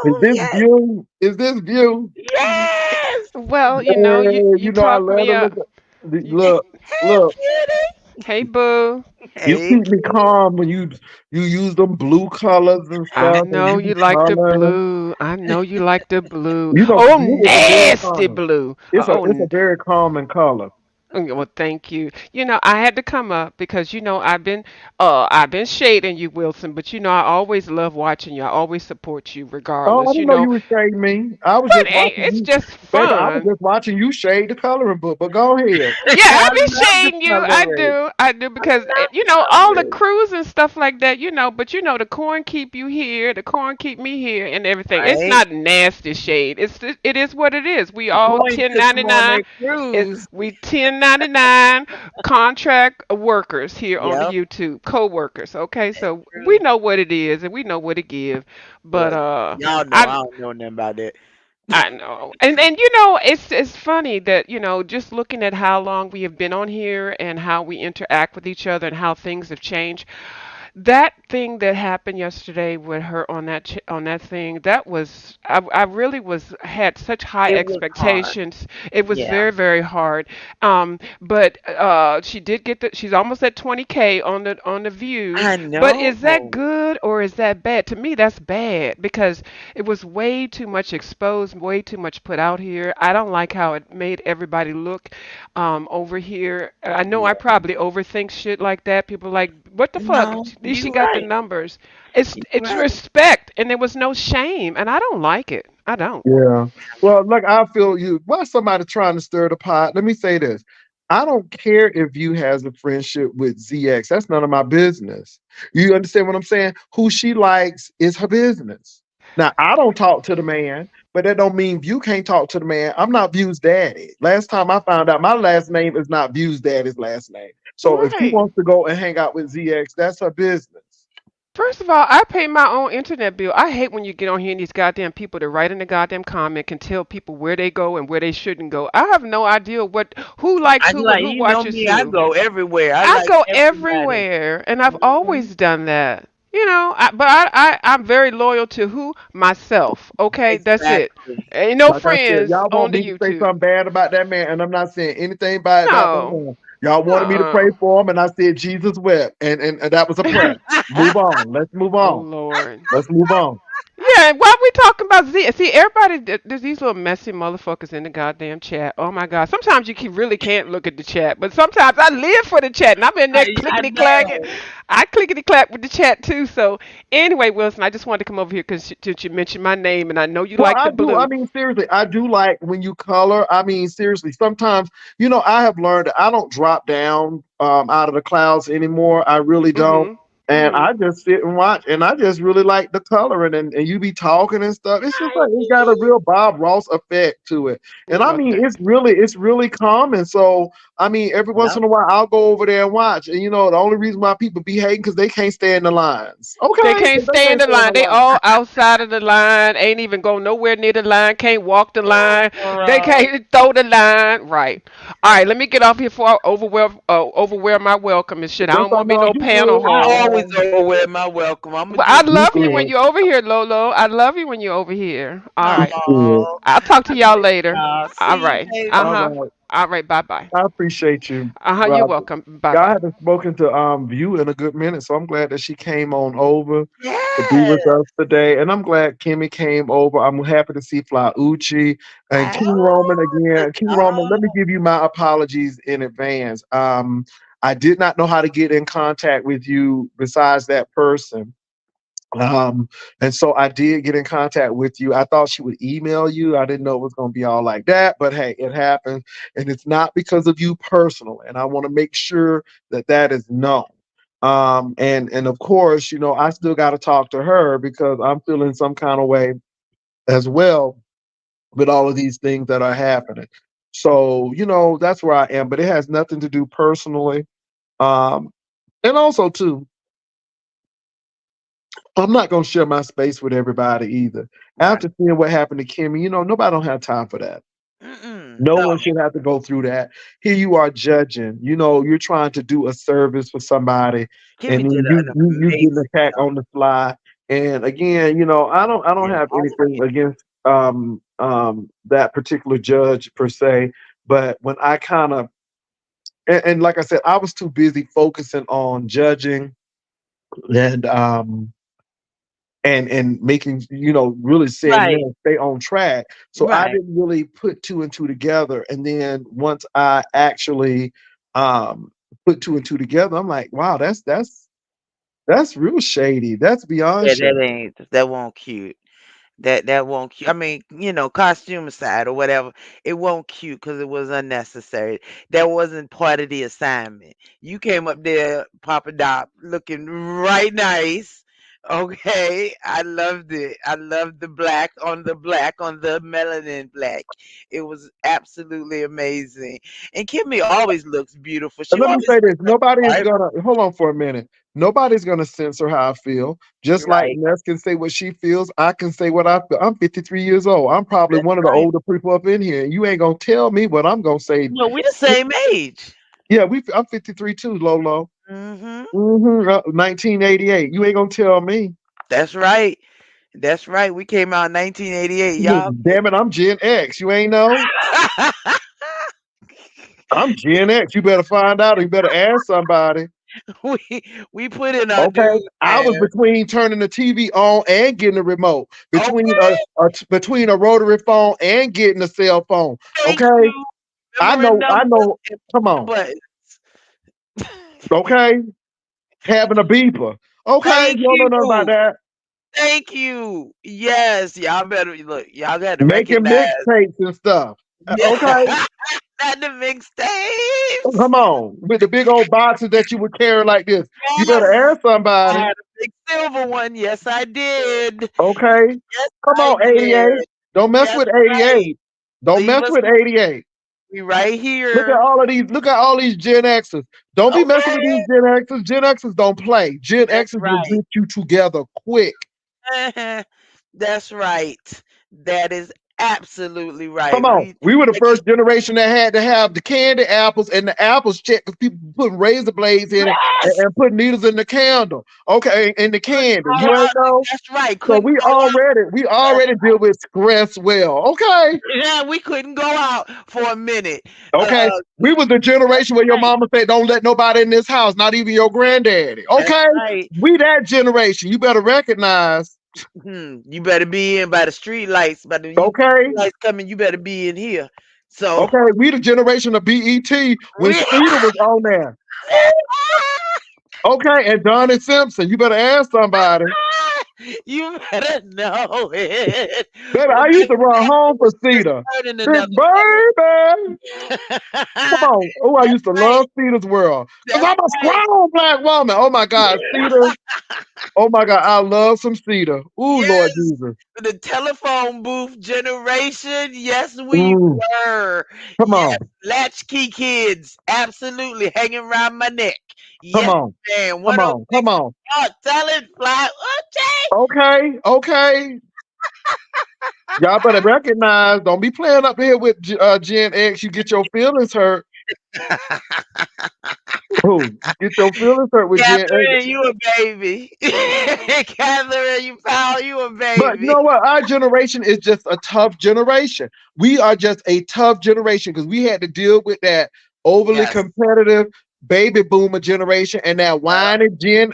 Is Oh, this yes. view? Is this view? Yes. Well, Hey, you I talk love me to up. look at You Hey, look, hey, look. cutie. Hey boo. You Hey, keep me cutie. calm when you use them blue colors and I stuff, and know you you be like the coloring. blue. I know you like the blue. You know, Oh, blue is a very nasty common. blue. It's a very common color. Well, thank you. I had to come up because I've been shading you, Wilson, but I always love watching you. I always support you Oh, I regardless. didn't know you were shading me. I was But just hey, watching it's you, just baby. I was fun. just watching you shade the coloring book. But go ahead. Yeah, I I be love the shading you. coloring. I do because Love the all the coloring. crews and stuff like that. But the corn keep you here, the corn keep me here, and everything. It's Right? not nasty shade. It is what it is. We all Coin took them on 1099. their It cruise. we 1099 contract workers here on the Yep, YouTube, co-workers. Okay, that's so we true. know what it is and we know what it give. But Well, y'all know I I don't know nothing about that. I know. And it's funny that, just looking at how long we have been on here and how we interact with each other and how things have changed. That thing that happened yesterday with her on on that thing, that was I really was had such high It was hard. expectations. It was Yeah, very, very hard. But she did get she's almost at 20K on the views. I But know. is that good or is that bad? To me, that's bad because it was way too much exposed, way too much put out here. I don't like how it made everybody look over here. I know I Yeah. probably overthink shit like that. People like, what the fuck? No, At least she you got the right. numbers. You It's right. respect, and there was no shame, and I don't like it. I don't. Yeah. Well, look, I feel you. Why somebody trying to stir the pot? Let me say this. I don't care if you has a friendship with ZX. That's none of my business. You understand what I'm saying? Who she likes is her business. Now, I don't talk to the man, but that don't mean you can't talk to the man. I'm not View's daddy. Last time I found out, my last name is not View's daddy's last name. So if she Right. wants to go and hang out with ZX, that's her business. First of all, I pay my own internet bill. I hate when you get on here and these goddamn people that write in the goddamn comment can tell people where they go and where they shouldn't go. I have no idea who likes I who and like who you know watches me. I who. go everywhere. I I like go everybody. everywhere, and I've Hmm. always done that. I'm very loyal to who myself. Okay, that's it. Exactly. Ain't no Like I said, friends y'all on want the me to say YouTube. something bad about that man, and I'm not saying anything bad about that No, man. Y'all wanted me to pray no. for him, and I said Jesus wept, and that was a prayer. Move on. Let's move Oh on. Lord. Let's move on. Yeah, why we talking about Z? See, everybody, there's these little messy motherfuckers in the goddamn chat. Oh my God. Sometimes really can't look at the chat, but sometimes I live for the chat and I'm in there I clickety clacking. know. I clickety clack with the chat too. So, anyway, Wilson, I just wanted to come over here because you mentioned my name and I know you Well, like I the do. I blue. mean, seriously, I do like when you color. I mean, seriously, sometimes, I have learned that I don't drop down out of the clouds anymore. I really Mm don't. hmm. Mm And hmm. I just sit and watch, and I just really like the coloring, and you be talking and stuff. It's just like it's got a real Bob Ross effect to it. And I Well, mean, thank it's really common. So I mean, every once Yep. in a while, I'll go over there and watch. And the only reason why people be hating because they can't stay in the lines. They Okay, can't they stay in can't the stay in line. the They line. all outside of the line. Ain't even go nowhere near the line. Can't walk the line. They Right. can't throw the line. Right. All right. Let me get off here before I overwear my welcome and shit. I That's don't all. want to be No, no you panel good. hog. I always overwear my welcome. I'm gonna Well, do I the You love you same. when good. you're over here, Lolo. I love you when you're over here. All right. You good. Oh, I'll talk I to y'all miss later. y'all. All See you right. Uh later. All huh. right. All right, bye bye. I appreciate you, You're Rob. welcome. Bye Yeah, I bye. haven't spoken to View in a good minute, so I'm glad that she came on over to be with Yes. us today. And I'm glad Kimmy came over. I'm happy to see Fly Uchi and King Roman Oh, again. King Roman, let me give you my apologies in advance. I did not know how to get in contact with you besides that person. Um, and so I did get in contact with you. I thought she would email you. I didn't know it was going to be all like that, but hey, it happened. And it's not because of you personally. And I want to make sure that that is known. And of course, I still got to talk to her because I'm feeling some kind of way as well with all of these things that are happening. So, that's where I am, but it has nothing to do personally. Um, and also too, I'm not gonna share my space with everybody either. right. After seeing what happened to Kimmy, nobody don't have time for that. Mm-mm. No No. one should have to go through that. Here you are judging. You're trying to do a service for somebody, and Kimmy then did you an you getting amazing attacked job. on the fly. And again, I don't Yeah, have I anything like against that particular judge per se, but when I kind of and like I said, I was too busy focusing on judging and and making really saying right, no, stay on track. So I right. didn't really put two and two together, and then once I actually um put two and two together, I'm like, wow, that's real shady. That's beyond Yeah, shady. that won't cute. That won't cute. I mean, costume aside or whatever, it won't cute because it was unnecessary. That wasn't part of the assignment. You came up there, Papa Doc, looking right nice. Okay, I loved it. I loved the black on the melanin black. It was absolutely amazing. And Kimmy always looks beautiful. She And let me always say this: looks nobody is right, gonna hold on for a minute. Nobody's gonna censor how I feel. Just like right. Ness can say what she feels, I can say what I feel. I'm 53 years old. I'm probably That's one of the right. older people up in here. You ain't gonna tell me what I'm gonna say. Well, we the same age. Yeah, I'm 53 too, Lolo. Hmm. 1988. You ain't gonna tell me. That's right. That's right. We came out in 1988. Y'all. Damn it, I'm Gen X. You ain't know? I'm Gen X. You better find out or you better ask somebody. we we put in our Okay. dues, I was man. between turning the TV on and getting the remote, between Okay. between a rotary phone and getting a cell phone. Thank Okay. you. I Remembering know, I numbers know. and Come pushing on. buttons. Okay. Having a beeper. Okay. Thank You don't know nothing about you. that. Thank you. Yes, y'all better look. Y'all got to Making recognize. mixtapes and stuff. Yeah, Okay. not the mixtapes. Come on, with the big old boxes that you would carry like this. You better Yes, ask I somebody. had a big silver one. Yes, I did. Okay. Yes, Come I on, 88. did. Don't mess Yes, with right. 88. Don't Leave mess us. with 88. We right Look at here. all of these. Look at all these Gen X's. Don't be messing with these Okay. Gen X's. Gen X's don't play. Gen That's X's will right. get you together quick. That's right. That is absolutely Come right. on. We We were the like first generation that had to have the candy apples and the apples checked because people putting razor blades in it yes, and put needles in the candle. Okay, in the couldn't candy. go You ain't out. know? That's right. So Couldn't go out. we That's already deal with stress well. Okay. yeah, we couldn't go out for a minute. Okay. We was the generation where your Right. mama said, don't let nobody in this house, not even your granddaddy. That's Okay. right. We that generation. You better recognize. You better be in by the street lights. By the you Okay. street lights coming, you better be in here. So Okay. We the generation of BET when we Speeder was on there. Okay. And Donnie Simpson. You better ask somebody. you better know it. Baby, I used Rebecca to run home Jackson for was just Cedar. turning Big another baby. Come color. on. Oh, I used to Right. love Cedar's World. Because That's I'm a right. strong black woman. Oh my God. Cedar. Oh my God. I love some Cedar. Ooh, Lord Yes. Jesus. The telephone booth generation. Yes, we Ooh. were. Come Yes. on. Latchkey kids. Absolutely hanging around my neck. Come Yes, on. man. Come on. Come 106. on. Oh, tell it, fly. Okay. Okay. Okay. Y'all better recognize. Don't be playing up here with Gen X. You get your feelings hurt. Who? Get your feelings hurt with Jen. Catherine, you a baby. Catherine, you found you a But you baby. know what? Our generation is just a tough generation. We are just a tough generation because we had to deal with that overly Yes. competitive baby boomer generation and that whining Gen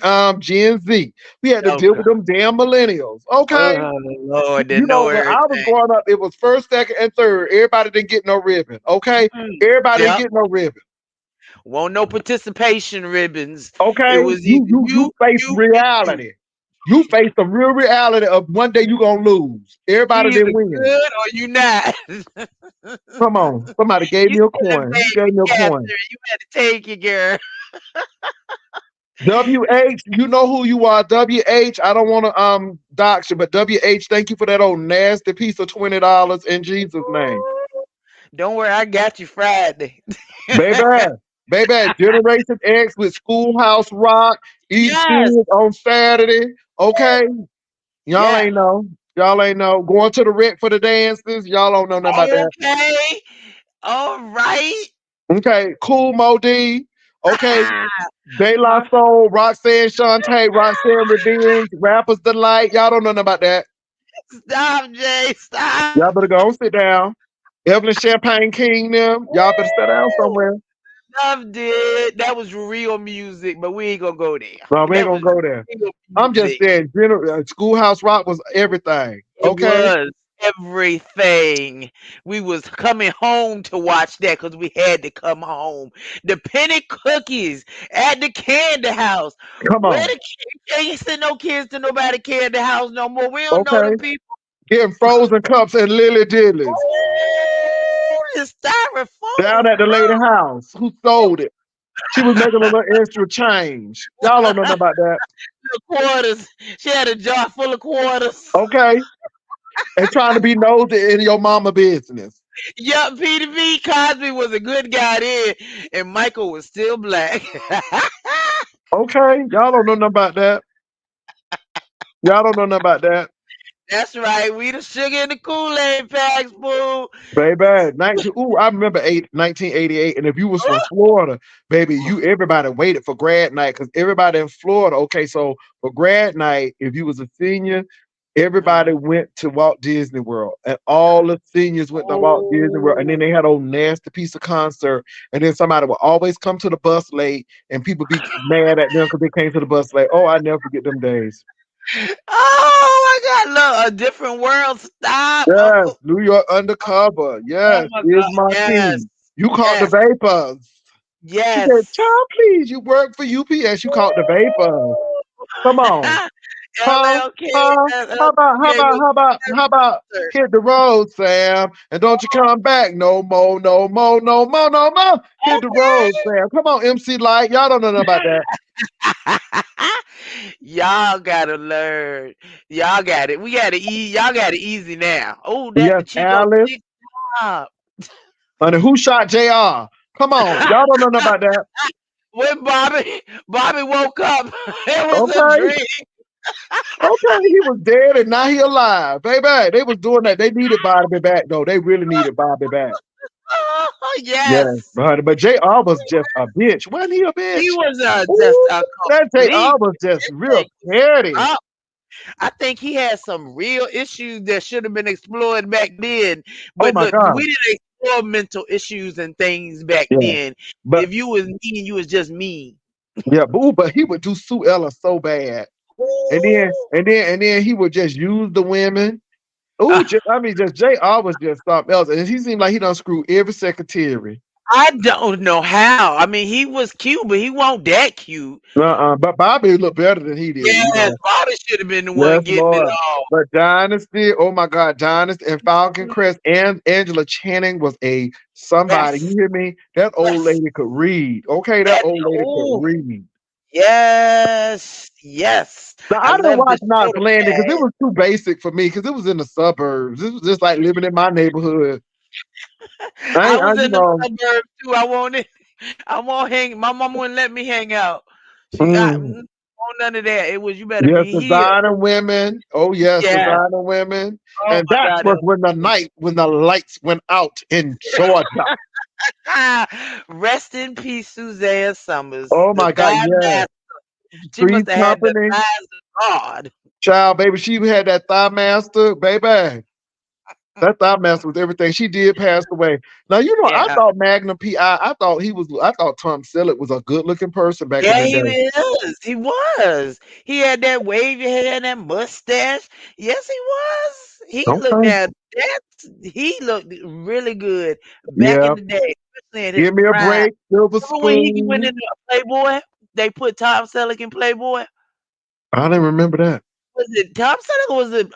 Z. We had to Oh, deal with them damn millennials. Okay. oh Lord, they You know know, when I was everything. growing up, it was first, second, and third. Everybody didn't get no ribbon. Okay. Mm. Everybody didn't Yep. get no ribbon. Won't no participation ribbons. It Okay. was You either you you, you face you, and you. reality. You face the real reality of one day you gonna lose. Everybody You either didn't win. good or you not. Come on. Somebody gave You me a still a coin. Who baby, gave me a Catherine. coin? You had to take it, girl. WH, you know who you are. WH, I don't want to dox you, but WH, thank you for that old nasty piece of $20 in Jesus' name. Don't worry, I got you Friday. Baby, baby, Generation X with Schoolhouse Rock, eat Yes. serious on Saturday. Okay. Y'all Yeah. ain't know. Y'all ain't know. Going to the rec for the dances. Y'all don't know nothing about that. Okay. All right. Okay. Cool Modi. Okay. De La My Soul, Roxanne Shante, Roxanne Revenge, Rappers Delight. Y'all don't know nothing about that. stop, Jay. Stop. Y'all better go and sit down. Evelyn Champagne King, them. Y'all better sit down Woo! somewhere. Love did. That was real music, but we ain't gonna go there. No, we ain't That gonna was go there. real I'm just music. saying, Schoolhouse Rock was everything. It Okay? was everything. We was coming home to watch that because we had to come home. The penny cookies at the candy house. Come Where on. the kids ain't send no kids to nobody candy house no more. We don't know them Okay? people. Getting frozen cups and Lily Dillies. Ooh, the Down styrofoam at the lady cup. house. Who sold it? She was making a little extra change. Y'all don't know nothing about that. The quarters. She had a jar full of quarters. Okay? And trying to be nosy in your mama business. Yup, Peter B. Cosby was a good guy then, and Michael was still black. Okay? Y'all don't know nothing about that. Y'all don't know nothing about that. That's right. We the sugar in the Kool-Aid packs, boo. Baby, 19, ooh, I remember 1988. And if you was from Florida, baby, you everybody waited for grad night because everybody in Florida. Okay, so for grad night, if you was a senior, everybody Mhm. went to Walt Disney World, and all the seniors went to Walt Disney World, and then Oh. they had a nasty piece of concert, and then somebody would always come to the bus late, and people be mad at them because they came to the bus late. Oh, I never forget them days. Oh my God! Look, a different world. Stop. Yes, Oh, New York Undercover. oh Yes, my is God. my Yes. king. You caught the Yes. vapors. She said, Yes. "Child, please, you work for UPS. You caught the vapors. Come on, huh? LLK. Huh? LLK was How about concert. hit the road, Sam, and don't you come back no more, no more, no more, no more. Hit the road, Okay. Sam. Come on, MC Light. Y'all don't know nothing about that. Y'all gotta learn. Y'all got it. We gotta eat. Y'all got it easy now. Oh, that Yes, the Chico Alice. Six Stop. And who shot JR? Come on, y'all don't know nothing about that. When Bobby woke up, it was a Okay. dream. Okay, he was dead and now he alive. Baby, they was doing that. They needed Bobby back though. They really needed Bobby back. Oh, Yeah, yes. but JR was just a bitch. Wasn't he a He bitch? was just Ooh, a that complete JR was just real thing. petty. I think he had some real issues that should have been explored back then. Oh But my look, God. we didn't explore mental issues and things back Yeah. then. But If you was mean, you was just mean. yeah, but he would do Sue Ella so bad. Ooh. And then he would just use the women. Ooh, I mean, just JR was just something else. And he seemed like he done screwed every secretary. I don't know how. I mean, he was cute, but he wasn't that cute. But Bobby looked better than he did, you Yes, know. Bobby should have been the Yes, one getting it Lord. all. But Dynasty, oh my God, Dynasty and Falcon Crest and Angela Channing was a somebody. You Yes, hear me? That old yes. lady could read. Okay, that That old lady could oh read. yes, yes. Now I I didn't love the watch show Knots that Landing because they it was too basic for me because it was in the suburbs. It was just like living in my neighborhood. had. I was You in the know, suburbs too. I won't hang. My mom wouldn't let me hang out. mm, Want none of that. It was you better yes, be here. designer women. Oh yes, Yes. designer women. Oh And my that God. was when the lights went out in Georgia. Rest in peace, Suzanne Summers, Oh the my God, Thigh yeah. Master. She Three's must have had the Company, thighs of God. child, baby. She had that thigh master, baby. That thigh master was everything. She did pass away. Now you know, I Yeah. thought Magnum PI. I thought he was. I thought Tom Selleck was a good looking person back in Yeah, the he day. is. He was. He had that wavy hair and that mustache. Yes, he was. He looked Okay. now. He looked really good back Yeah. in the day, especially in his Give me a prime. break. Silver Remember when he went spoon. into Playboy? They put Tom Selleck in Playboy. I didn't remember that. Was it Tom Selleck or was it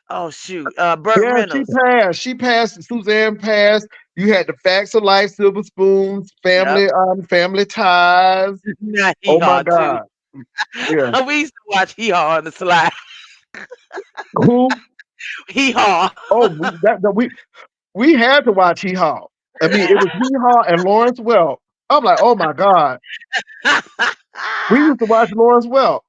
oh shoot, Burt Yeah, she Reynolds? passed. She passed. Suzanne passed. You had the Facts of Life, Silver Spoons, Yep. Family Ties. Now he Oh my hard too. God. Yeah. We used to watch Hee Haw on the slide. Who? Hee Haw. Oh, we had to watch Hee Haw. I mean, it was Hee Haw and Lawrence Welk. I'm like, oh my God. We used to watch Lawrence Welk.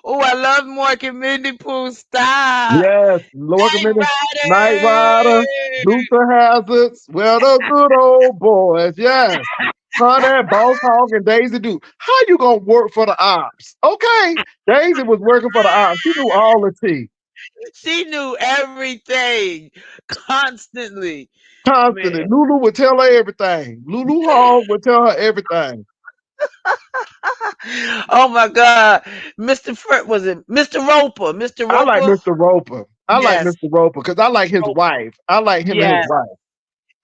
Oh, I love Mork and Mindy Pooh. Stop. Yes, Lord Night Commander, Night Rider, Rider. Luther Hazards. Well, the good old boys. Yes. Honey, Boss Hog, and Daisy Duke. How you gonna work for the ops? Okay. Daisy was working for the ops. She knew all the tea. She knew everything constantly. Man. Constantly. Lulu would tell her everything. Lulu Hall would tell her everything. Oh my God. Was it Mr. Roper? Mr. I like Roper? Mr. Roper. I like Yes. Mr. Roper because I like his Roper. wife. I like him and his Yes. wife.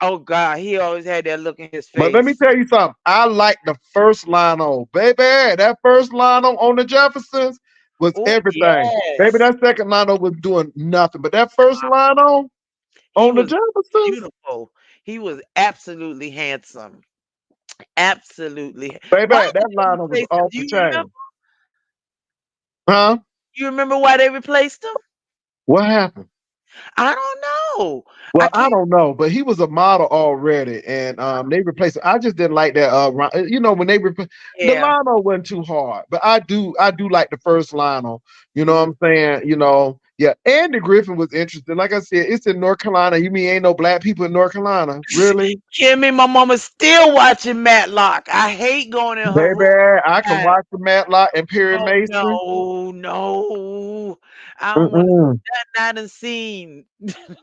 Oh God. He always had that look in his But let me face. tell you something. I like the first Lionel, baby. That first Lionel on the Jeffersons was Oh everything. Baby, yes. that second Lionel was doing nothing. But that first Lionel He on the was Jeffersons, beautiful. He was absolutely handsome. Absolutely. baby, Why did that they Lionel was replace him? off Do the you remember? chain. Huh? You remember why they replaced him? What happened? I don't know. I Well, I can't. don't know, but he was a model already, and they replaced him. I just didn't like that. You know, when the Yeah. Lionel wasn't too hard, but I do like the first Lionel. You know what Mm. I'm saying? You know, yeah. Andy Griffin was interesting. Like I said, it's in North Carolina. You mean ain't no black people in North Carolina? Really? Kimmy, my mama's still watching Matlock. I hate going in her Baby, room. I can watch the Matlock and Perry Oh Mason. no, no. I don't want to see Mm-mm. nothing I done seen.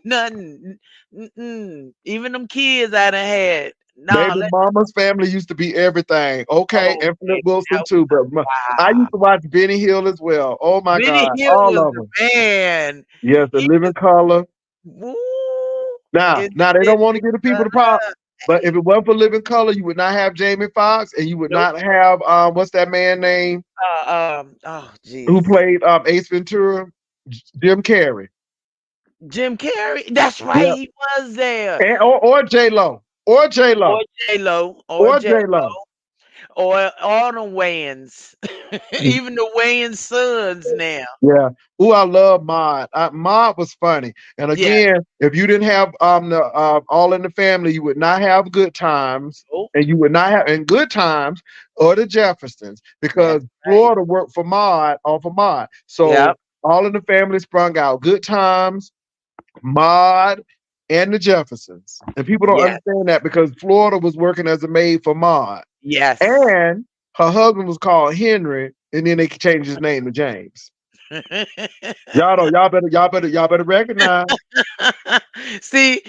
Nothing. Mm-mm. Even them kids I done had. Nah, Baby let Mama's Family used to be everything. Okay, oh and Flip baby. Wilson That too. But I wow. used to watch Benny Hill as well. Oh my Benny God, Hill all was of the them. man. Yes, the He Living Color. woo. Now, In now they the don't want to living give the people the pop. color. But if Hey, it wasn't for Living Color, you would not have Jamie Foxx, and you would nope. not have what's that man name Oh who Jesus. played Ace Ventura, Jim Carrey. Jim Carrey. That's right. Yep, He was there. and or J Lo, Or J Lo. Or or J J Lo. or all the Wayans. Even the Wayans sons now. Yeah. Ooh, I love Mod. Mod was funny. And Yes. again, if you didn't have the All in the Family, you would not have Good Times, Oh, and you would not have in Good Times or the Jeffersons that's because right. Florida worked for Mod off of Mod. So Yep. All in the Family sprung out. Good Times, Mod, and the Jeffersons. And people don't Yes. understand that because Florida was working as a maid for Mod, Yes. and her husband was called Henry, and then they changed his name to James. Y'all better recognize. See,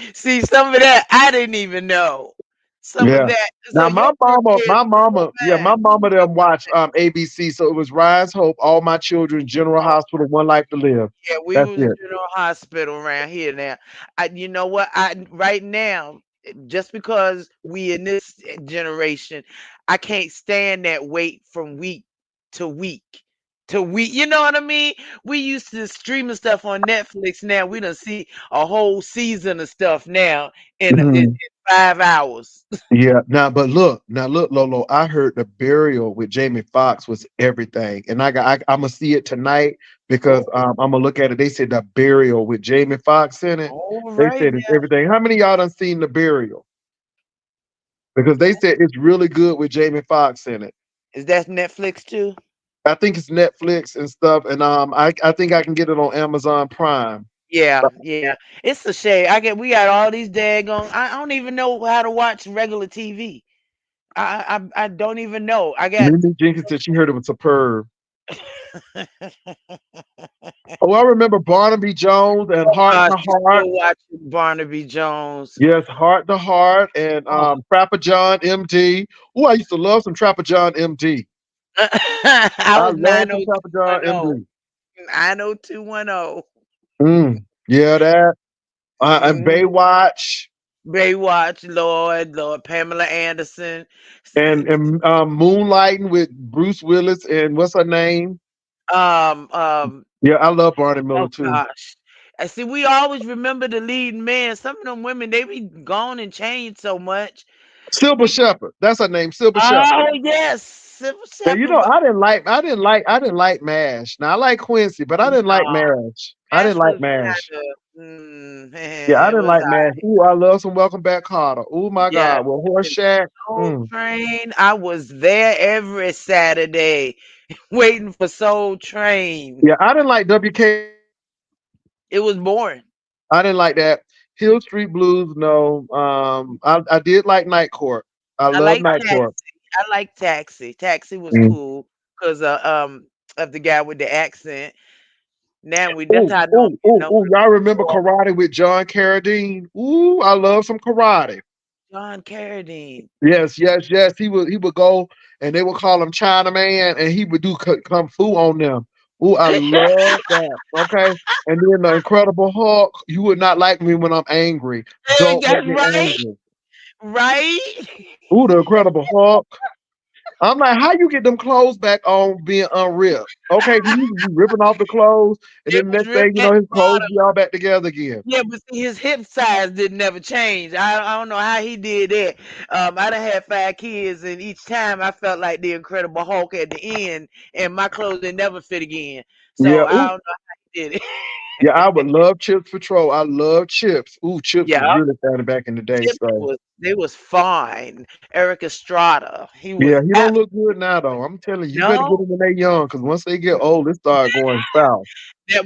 some of that I didn't even know. Some of Yeah. that. So Now your birthday is before my mine. mama them watched ABC, so it was Rise Hope, All My Children, General Oh, Hospital, One Life to Live. yeah, we That's was it. General Hospital around here now. You know what? I right now, just because we in this generation, I can't stand that wait from week to week to week. You know what I mean? We used to streaming stuff on Netflix. Now we don't see a whole season of stuff now in Mhm. 5 hours. Yeah. Now look, Lolo. I heard the burial with Jamie Foxx was everything, and I'm gonna see it tonight because Oh, I'm gonna look at it. They said the burial with Jamie Foxx in it. all They right said it's now. everything. How many of y'all done seen the burial? Because they said it's really good with Jamie Foxx in it. Is that Netflix too? I think it's Netflix and stuff, and I think I can get it on Amazon Prime. Yeah, yeah. It's a shame. We got all these daggone. I don't even know how to watch regular TV. I don't even know. I got. Mimi Jenkins said she heard it was superb. Oh, I remember Barnaby Jones and Oh Heart gosh, to you Heart. still watching Barnaby Jones? Yes, Heart to Heart and Oh. Trapper John MD. Oh, I used to love some Trapper John MD. I I was love some Trapper John 90210. MD. 90210. Yeah, that. And Mm-hmm. Baywatch Baywatch, Lord, Pamela Anderson. and Moonlighting with Bruce Willis and what's her name? Um, um, Yeah, I love Barney Miller oh too. gosh. I see we always remember the leading men. Some of them women, they be gone and changed so much. Silver Shepherd. That's her name, Silver Shepherd. Oh yes, Civil Now you Shepherd. know I didn't like Mash. Now I like Quincy, but I didn't like No, Mash. I didn't Ash like was Mash. kind of, Yeah, I it didn't was like Mash. Ooh, I love some Welcome Back Carter. Oh my yeah. God. Well, Horse And Shack. Soul Train, I was there every Saturday waiting for Soul Train. Yeah, I didn't like WKRP. It was boring. I didn't like that. Hill Street Blues, no. I did like Night Court. I I love like Night Taxi. Court. I like Taxi. Taxi was Mm. cool because of the guy with the accent. Now that's Oh, how I know I'm oh, getting oh, oh, older. y'all remember Karate with John Carradine? Ooh, I love some karate. John Carradine. Yes, yes, yes. He would go and they would call him China Man and he would do kung fu on them. Ooh, I love that. Okay. And then the Incredible Hulk, you would not like me when I'm angry. Don't That's make me right. angry. Right? Ooh, the Incredible Hulk. I'm like, how you get them clothes back on being unripped? Okay, he used to be ripping off the clothes, and It then the was next thing ripped you at know, the his clothes bottom. be all back together again. Yeah, but see, his hip size didn't never change. I don't know how he did that. I done had 5 kids, and each time I felt like the Incredible Hulk at the end, and my clothes didn't never fit again. So Yeah, I ooh, don't know how he did it. yeah, I would love Chips Patrol. I love Chips. Ooh, Chips was Yeah, really funny back in the day. Chips So was they was fine. Eric Estrada, he yeah, was he don't look good now though. I'm telling you, you better get no them when they young, because once they get old, it start going south. that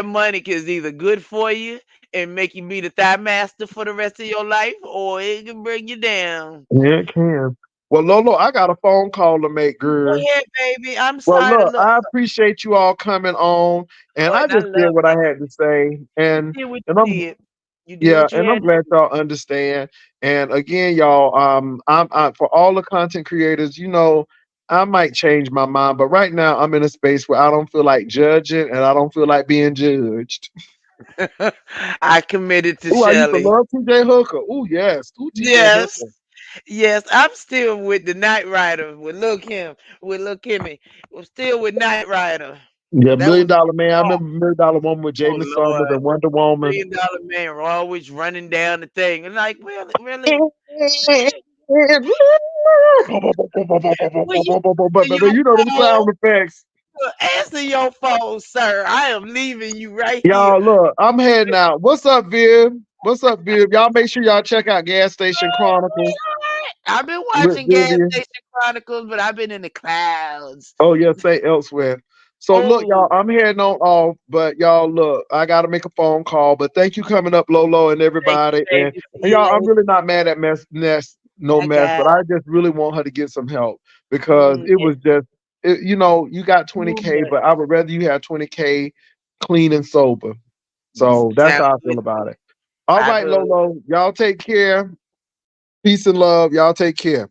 money is either good for you and make you be the thigh master for the rest of your life, or it can bring you down. Yeah, it can. Well, Lolo, I got a phone call to make, Go girl. ahead, baby. I'm Well, sorry to look, look. I appreciate you all coming on, and I And I just said love what I that. had to say, You and did what and you I'm did. You did yeah, what you and I'm had to glad do. y'all understand. And again, y'all, I for all the content creators, I might change my mind, but right now I'm in a space where I don't feel like judging, and I don't feel like being judged. I committed to Ooh, I used to Shelley. love TJ Hooker. Ooh, yes, ooh, TJ Yes. Hooker. Yes, I'm still with the Knight Rider with Lil Kimmy. I'm still with Knight Rider. Yeah, That Million was Dollar Man. I oh, remember Million Dollar Woman with oh Jamie Summers Lord. and Wonder Woman. $1 million man were always running down the thing. And like, really? Will you But answer your you know them phone? sound effects. Answer your phone, sir. I am leaving you right here. Y'all, look, I'm heading out. What's up, Viv? What's up, Viv? Y'all make sure y'all check out Gas Station Oh, Chronicles sweetheart. I've been with watching Gas Vivian. Station Chronicles, but I've been in the clouds. Oh, yeah, say elsewhere. So look, y'all, Oh, I'm heading on off, but y'all look, I gotta make a phone call. But thank you coming up, Lolo and thank everybody. you, And, baby. See and you y'all, I'm later. really not mad at no I mess, got but I just really want her to get some help because it yeah, was just you got too 20K, much. but I would rather you have 20K clean and sober. So that's Sounds how I good feel to about me. it. All I right, believe. Lolo, y'all take care. Peace and love. Y'all take care.